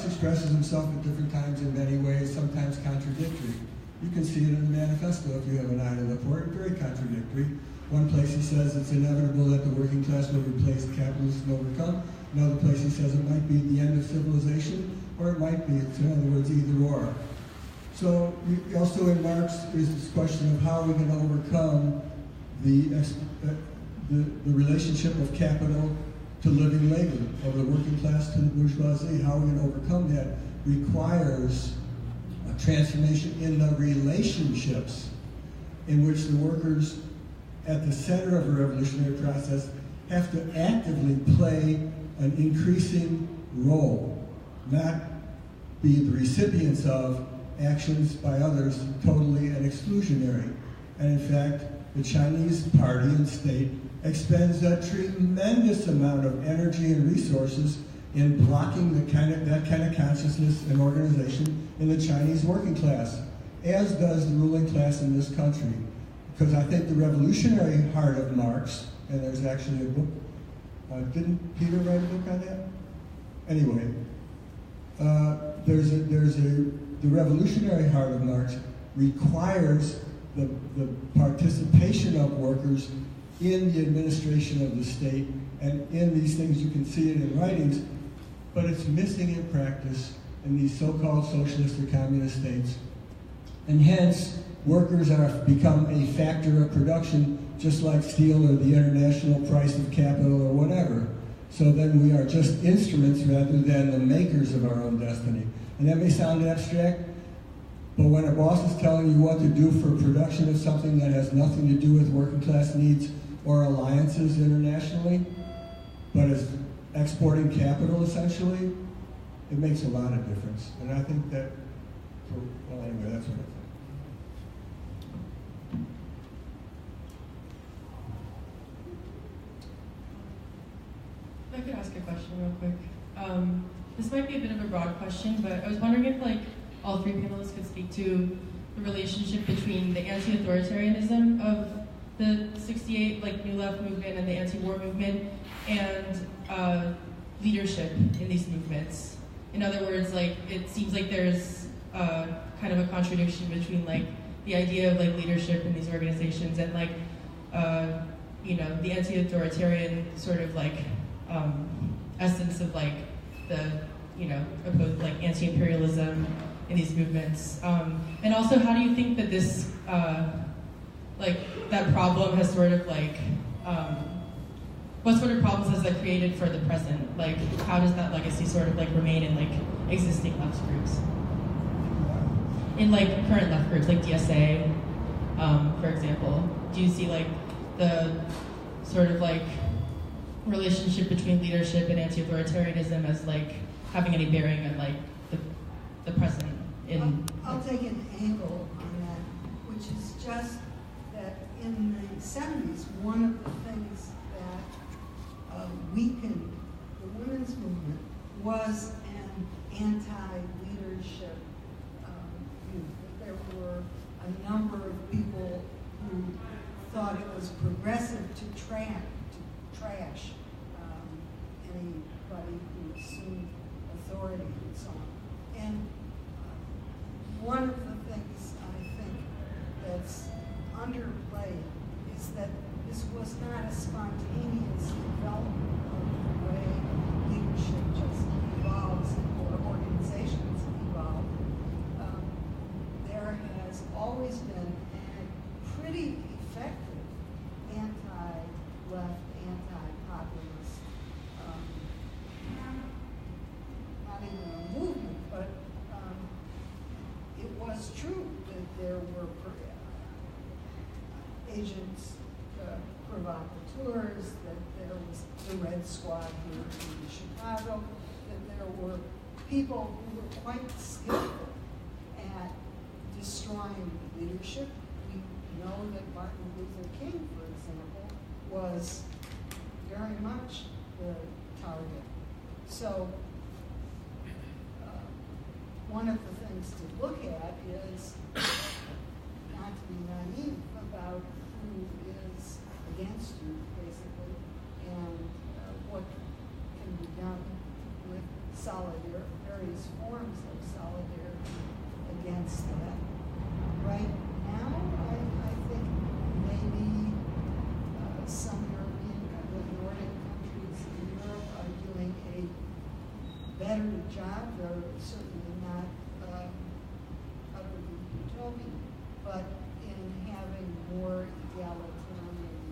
expresses himself at different times in many ways, sometimes contradictory. You can see it in the manifesto if you have an eye to look for it, very contradictory. One place he says it's inevitable that the working class will replace capitalism and overcome. Another place he says it might be the end of civilization, or it might be, in other words, either or. So also in Marx is this question of how we can overcome the relationship of capital to living labor, of the working class to the bourgeoisie. How we can overcome that requires a transformation in the relationships in which the workers at the center of a revolutionary process have to actively play an increasing role, not be the recipients of actions by others totally and exclusionary. And in fact, the Chinese party and state expends a tremendous amount of energy and resources in blocking that kind of consciousness and organization in the Chinese working class, as does the ruling class in this country. Because I think the revolutionary heart of Marx, and there's actually a book, didn't Peter write a book on that? Anyway, the revolutionary heart of Marx requires the participation of workers in the administration of the state, and in these things you can see it in writings, but it's missing in practice in these so-called socialist or communist states. And hence, workers become a factor of production, just like steel or the international price of capital or whatever. So then we are just instruments rather than the makers of our own destiny. And that may sound abstract, but when a boss is telling you what to do for production of something that has nothing to do with working class needs or alliances internationally, but is exporting capital essentially, it makes a lot of difference. And I think that, well anyway, that's what I think. If I could ask a question real quick. This might be a bit of a broad question, but I was wondering if all three panelists could speak to the relationship between the anti-authoritarianism of the 68 New Left movement and the anti-war movement and leadership in these movements. In other words, it seems like there's kind of a contradiction between the idea of leadership in these organizations and the anti-authoritarian sort of essence of the opposed anti-imperialism in these movements. And also, how do you think that this that problem has sort of what sort of problems has that created for the present? How does that legacy sort of remain in existing left groups? In current left groups, DSA, for example, do you see the sort of relationship between leadership and anti-authoritarianism as having any bearing on the present? I'll take an angle on that, which is just that in the 70s, one of the things that weakened the women's movement was an anti-leadership view. That there were a number of people who thought it was progressive to trash anybody who assumed authority and so on. And one of the things I think that's underplayed is that this was not a spontaneous development of the way leadership just evolves or organizations evolve. There has always been a pretty effective anti-left, anti-populist, not even a movement, but it was true that there were agents, provocateurs, that there was the Red Squad here in Chicago, that there were people who were quite skillful at destroying leadership. We know that Martin Luther King, for example, was very much the target. So one of the things to look at is not to be naive about who is against you, basically, and what can be done with various forms of solidarity against that. Right now, I think maybe some the Nordic countries in Europe are doing a better job. They're certainly not utterly utopian, but in having more egalitarian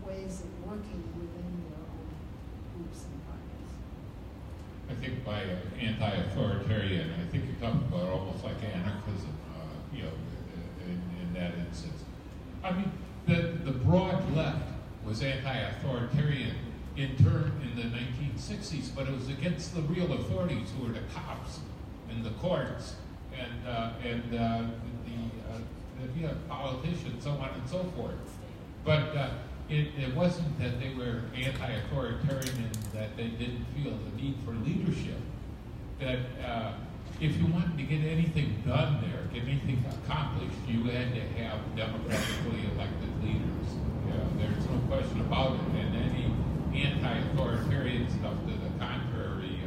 ways of working within their own groups and parties. I think by anti-authoritarian, I think you're talking about almost like anarchism, in that instance. I mean, the broad left was anti-authoritarian in the 1960s, but it was against the real authorities, who were the cops and the courts and the politicians, so on and so forth. But it wasn't that they were anti-authoritarian and that they didn't feel the need for leadership. That if you wanted to get anything done there, get anything accomplished, you had to have democratically elected leaders. There's no question about it. And any anti-authoritarian stuff to the contrary,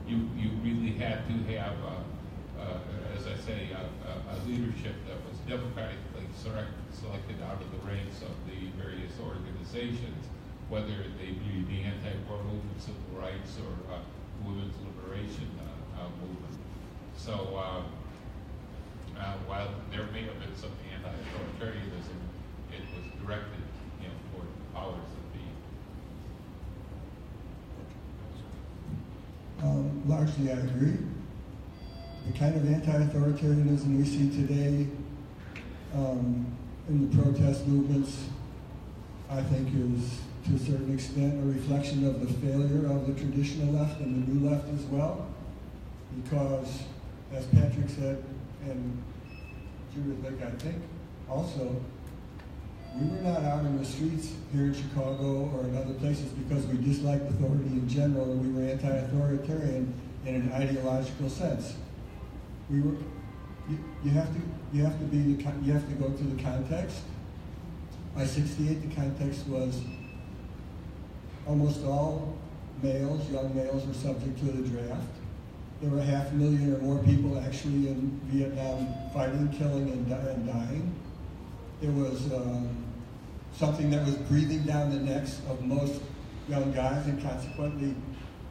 you really had to have, as I say, a leadership that was democratically selected out of the ranks of the various organizations, whether they be the anti-war movement, civil rights, or women's liberation movement. So while there may have been some anti-authoritarianism, it was directed, toward powers that be. Largely, I agree. The kind of anti-authoritarianism we see today in the protest movements, I think, is to a certain extent a reflection of the failure of the traditional left and the new left as well. Because, as Patrick said, and Judith, I think, also, we were not out in the streets here in Chicago or in other places because we disliked authority in general, and we were anti-authoritarian in an ideological sense. We you have to go to the context. By 68, the context was almost all males, young males, were subject to the draft. There were 500,000 or more people actually in Vietnam fighting, killing, and dying. There was something that was breathing down the necks of most young guys, and consequently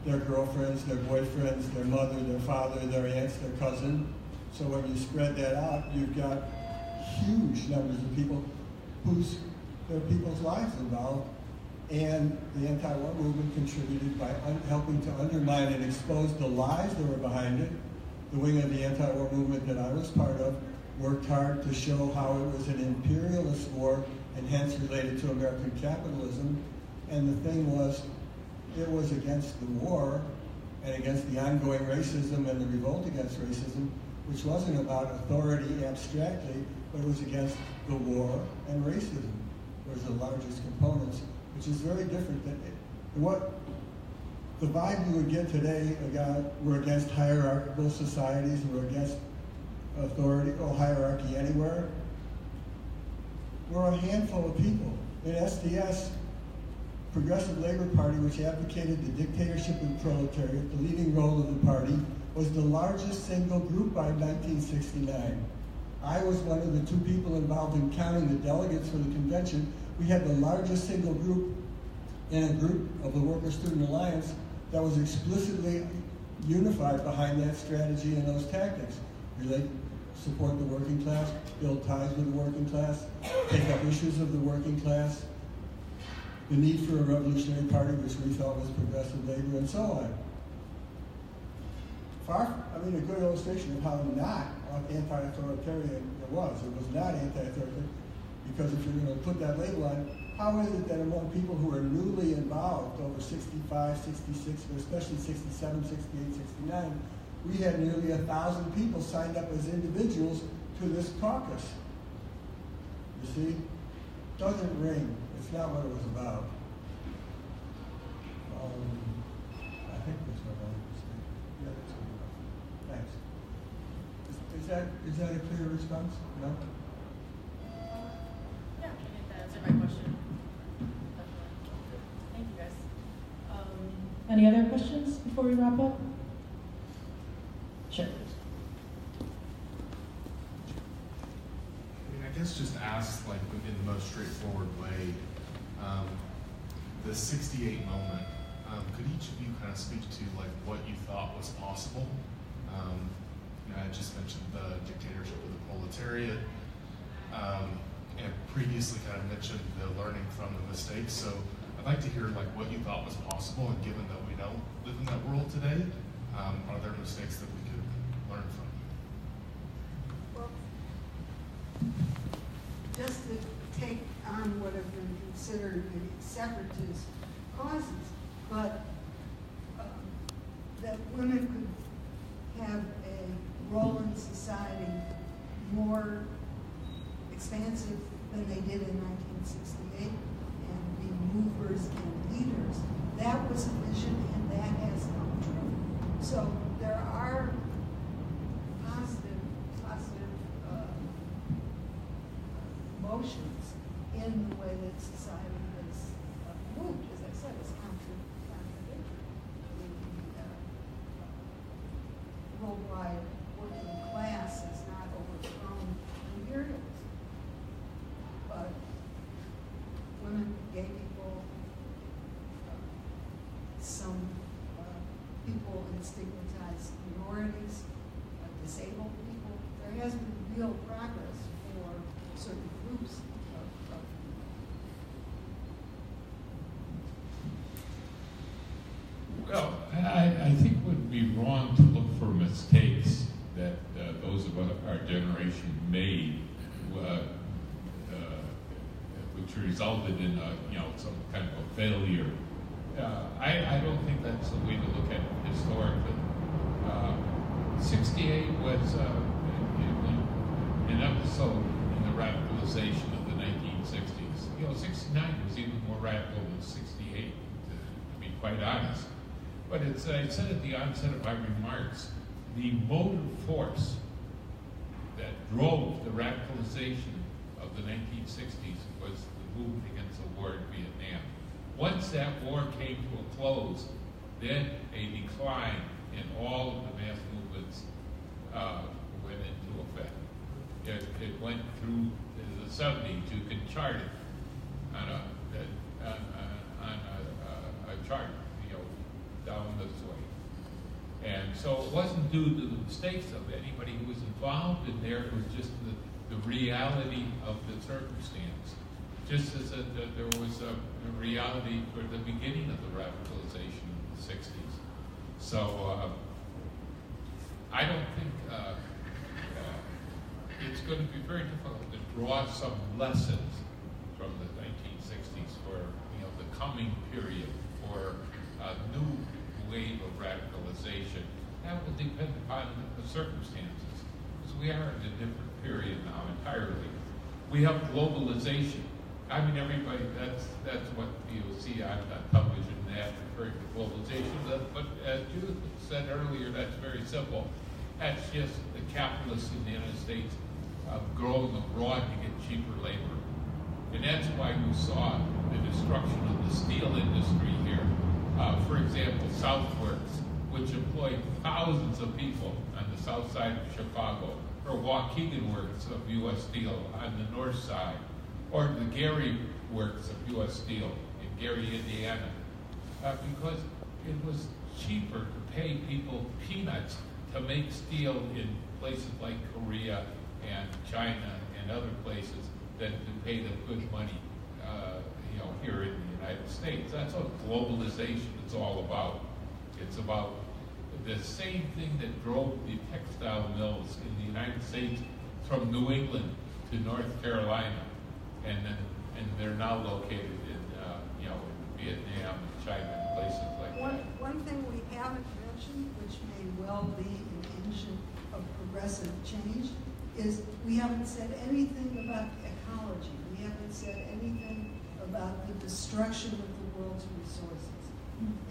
their girlfriends, their boyfriends, their mother, their father, their aunts, their cousin. So when you spread that out, you've got huge numbers of people there are people's lives involved. And the anti-war movement contributed by helping to undermine and expose the lies that were behind it. The wing of the anti-war movement that I was part of worked hard to show how it was an imperialist war and hence related to American capitalism. And the thing was, it was against the war and against the ongoing racism and the revolt against racism, which wasn't about authority abstractly, but it was against the war and racism. Those are the largest components, which is very different than what the vibe you would get today. We're against hierarchical societies, we're against authority or hierarchy anywhere. We're a handful of people. In SDS, Progressive Labor Party, which advocated the dictatorship of the proletariat, the leading role of the party, was the largest single group by 1969. I was one of the 2 people involved in counting the delegates for the convention. We had the largest single group in a group of the Worker Student Alliance that was explicitly unified behind that strategy and those tactics. Support the working class, build ties with the working class, take up issues of the working class, the need for a revolutionary party, which we felt was progressive labor, and so on. A good illustration of how not anti-authoritarian it was. It was not anti-authoritarian, because if you're going to put that label on, how is it that among people who are newly involved, over 65, 66, or especially 67, 68, 69, we had nearly 1,000 people signed up as individuals to this caucus. You see? Doesn't ring. It's not what it was about. I think that's what I was saying. Yeah, that's good enough. Thanks. Is that a clear response? No? Yeah, I think that answered my question. Thank you, guys. Any other questions before we wrap up? Sure. I guess just ask, like, in the most straightforward way, the 68 moment, could each of you kind of speak to, like, what you thought was possible? I just mentioned the dictatorship of the proletariat, and previously kind of mentioned the learning from the mistakes. So I'd like to hear, like, what you thought was possible, and given that we don't live in that world today, are there mistakes that we could learn from? Well, just to take on what have been considered maybe separatist causes, but that women could have a role in society more expansive than they did in 1968 and be movers and leaders. That was a vision, and that has come true. So there are positive motions in the way that society has moved. As I said, it's contradictory. The worldwide working class has not overthrown imperialism, but women, gay people, some people in stigmatized minorities, disabled people, there has been real progress for certain groups of Well, I think it would be wrong to look for mistakes that those of our generation made, which resulted in some kind of a failure. I don't think that's the way to look at it historically. 68 was an episode in the radicalization of the 1960s. 69 was even more radical than 68, to be quite honest. But I said at the onset of my remarks, the motive force that drove the radicalization of the 1960s was the movement against the war in Vietnam. Once that war came to a close, then a decline in all of the mass movements went into effect. It went through the 70s. You can chart it on a chart, down this way. And so it wasn't due to the mistakes of anybody who was involved in there. It was just the reality of the circumstance. Just as there was a reality for the beginning of the radicalization of the 60s. So I don't think it's going to be very difficult to draw some lessons from the 1960s for the coming period, or a new wave of radicalization. That will depend upon the circumstances, because we are in a different period now entirely. We have globalization. I mean, everybody, that's what you see on television, that referring to globalization. But as Judith said earlier, that's very simple. That's just the capitalists in the United States growing abroad to get cheaper labor. And that's why we saw the destruction of the steel industry here. For example, Southworks, which employed thousands of people on the south side of Chicago, or Waukegan Works of U.S. Steel on the north side, or the Gary Works of U.S. Steel in Gary, Indiana, because it was cheaper to pay people peanuts to make steel in places like Korea and China and other places than to pay them good money, here in the United States. That's what globalization is all about. It's about the same thing that drove the textile mills in the United States from New England to North Carolina, and they're now located in Vietnam, China, and places like that. One thing we haven't mentioned, which may well be an engine of progressive change, is we haven't said anything about ecology. We haven't said anything about the destruction of the world's resources.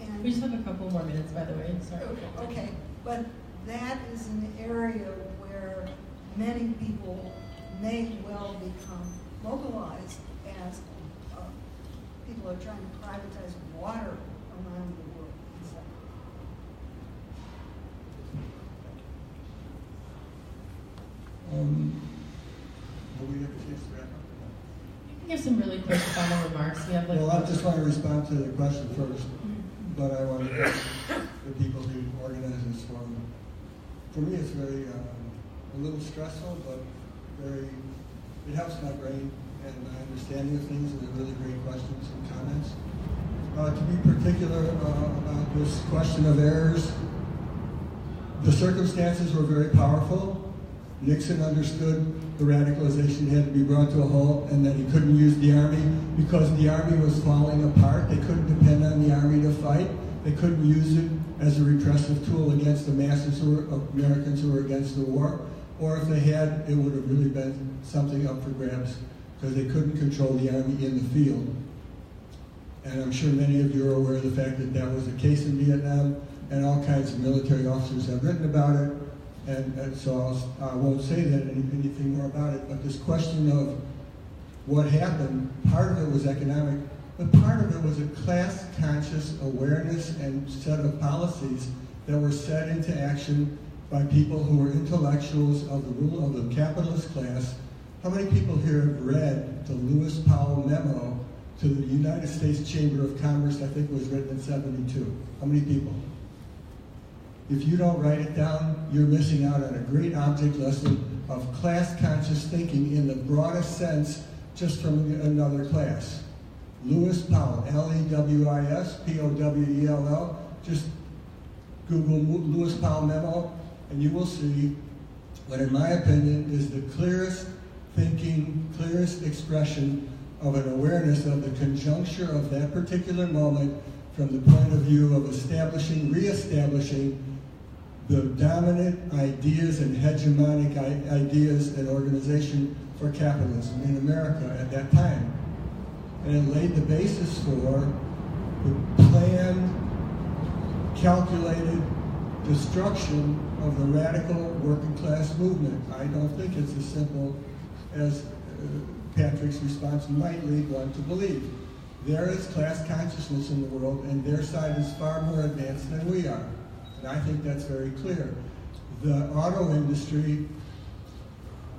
And we just have a couple more minutes, by the way. Sorry. Okay, but that is an area where many people may well become mobilized as people are trying to privatize water around the world. Will we have a chance to wrap up? You can give some really quick final remarks. We have Well, I just want to respond to the question first, but I want to thank the people who organized this forum. For me, it's very a little stressful, but it helps my brain and my understanding of things, and they're really great questions and comments. To be particular about this question of errors, the circumstances were very powerful. Nixon understood the radicalization had to be brought to a halt, and that he couldn't use the army because the army was falling apart. They couldn't depend on the army to fight. They couldn't use it as a repressive tool against the masses of Americans who were against the war. Or if they had, it would have really been something up for grabs, because they couldn't control the army in the field. And I'm sure many of you are aware of the fact that that was the case in Vietnam, and all kinds of military officers have written about it. And so I won't say that anything more about it, but this question of what happened, part of it was economic, but part of it was a class-conscious awareness and set of policies that were set into action by people who were intellectuals of the rule of the capitalist class. How many people here have read the Lewis Powell memo to the United States Chamber of Commerce? I think it was written in '72. How many people? If you don't write it down, you're missing out on a great object lesson of class-conscious thinking in the broadest sense, just from another class. Lewis Powell, Lewis, Powell. Just Google Lewis Powell memo, and you will see what, in my opinion, is the clearest thinking, clearest expression of an awareness of the conjuncture of that particular moment from the point of view of reestablishing the dominant ideas and hegemonic ideas and organization for capitalism in America at that time. And it laid the basis for the planned, calculated destruction of the radical working class movement. I don't think it's as simple as Patrick's response might lead one to believe. There is class consciousness in the world, and their side is far more advanced than we are. And I think that's very clear. The auto industry,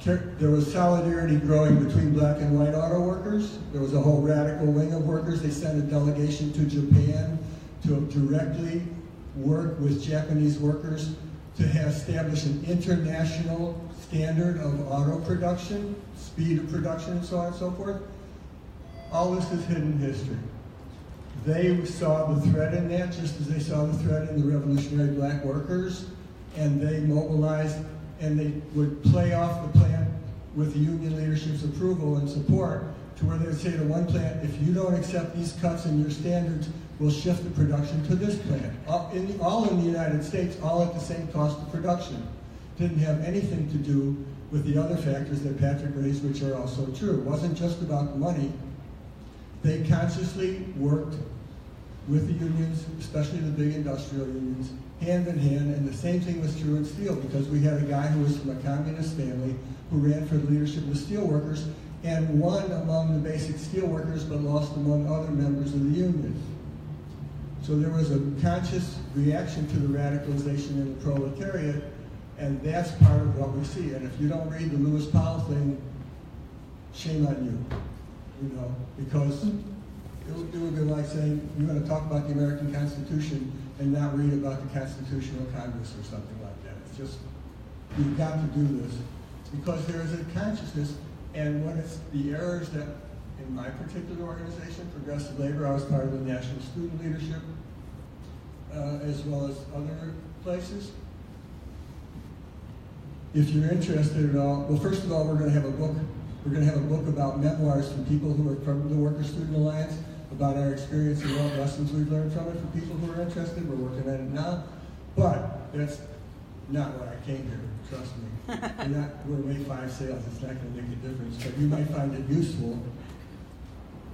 there was solidarity growing between black and white auto workers. There was a whole radical wing of workers. They sent a delegation to Japan to directly work with Japanese workers to establish an international standard of auto production, speed of production, and so on and so forth. All this is hidden history. They saw the threat in that just as they saw the threat in the revolutionary black workers, and they mobilized, and they would play off the plant with the union leadership's approval and support to where they would say to one plant, if you don't accept these cuts in your standards, we'll shift the production to this plant. All in the United States, all at the same cost of production. Didn't have anything to do with the other factors that Patrick raised, which are also true. It wasn't just about the money. They consciously worked with the unions, especially the big industrial unions, hand in hand, and the same thing was true in steel, because we had a guy who was from a communist family who ran for the leadership of the steel workers and won among the basic steel workers but lost among other members of the union. So there was a conscious reaction to the radicalization in the proletariat, and that's part of what we see. And if you don't read the Lewis Powell thing, shame on you, because it would be like saying you're going to talk about the American Constitution and not read about the Constitutional Congress or something like that. It's just, you've got to do this because there is a consciousness, and when it's the errors that, in my particular organization, Progressive Labor, I was part of the National Student Leadership, as well as other places. If you're interested at all, well, first of all, we're going to have a book. We're going to have a book about memoirs from people who are from the Workers' Student Alliance, about our experience and what lessons we've learned from it for people who are interested. We're working on it now. But that's not why I came here, trust me. We're May 5 sales, it's not going to make a difference, but you might find it useful.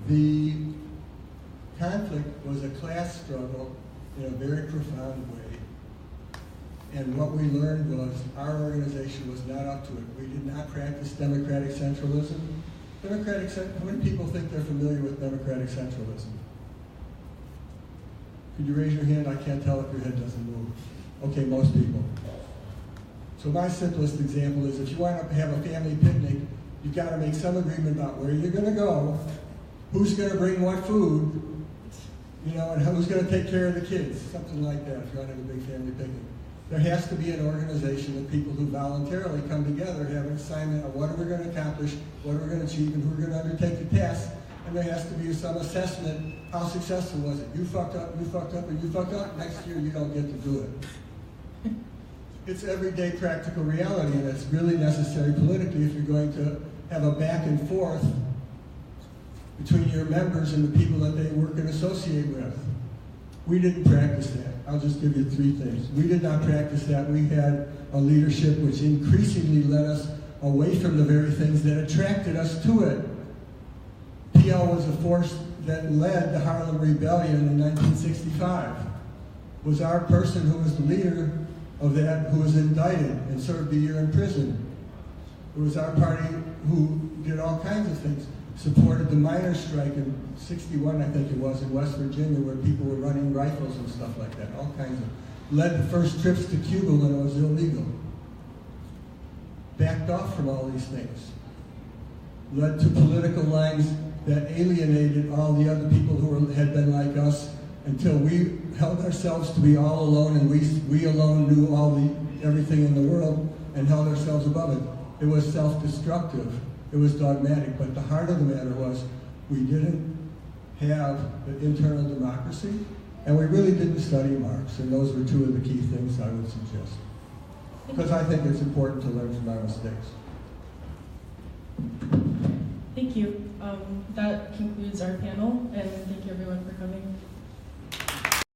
The conflict was a class struggle in a very profound way. And what we learned was our organization was not up to it. We did not practice democratic centralism. How many people think they're familiar with democratic centralism? Could you raise your hand? I can't tell if your head doesn't move. Okay, most people. So my simplest example is if you want to have a family picnic, you've got to make some agreement about where you're going to go, who's going to bring what food, and who's going to take care of the kids, something like that if you want to have a big family picnic. There has to be an organization of people who voluntarily come together, have an assignment of what are we going to accomplish, what are we going to achieve, and who are going to undertake the task. And there has to be some assessment, how successful was it? You fucked up, and you fucked up, next year you don't get to do it. It's everyday practical reality, and it's really necessary politically if you're going to have a back and forth between your members and the people that they work and associate with. We didn't practice that. I'll just give you 3 things. We did not practice that. We had a leadership which increasingly led us away from the very things that attracted us to it. PL was a force that led the Harlem Rebellion in 1965. Was our person who was the leader of that who was indicted and served a year in prison. It was our party who did all kinds of things. Supported the miners' strike in '61, I think it was, in West Virginia, where people were running rifles and stuff like that, all kinds of. Led the first trips to Cuba when it was illegal. Backed off from all these things. Led to political lines that alienated all the other people who had been like us until we held ourselves to be all alone, and we alone knew everything in the world and held ourselves above it. It was self-destructive. It was dogmatic, but the heart of the matter was we didn't have the internal democracy, and we really didn't study Marx, and those were 2 of the key things I would suggest. Because I think it's important to learn from our mistakes. Thank you. That concludes our panel, and thank you everyone for coming.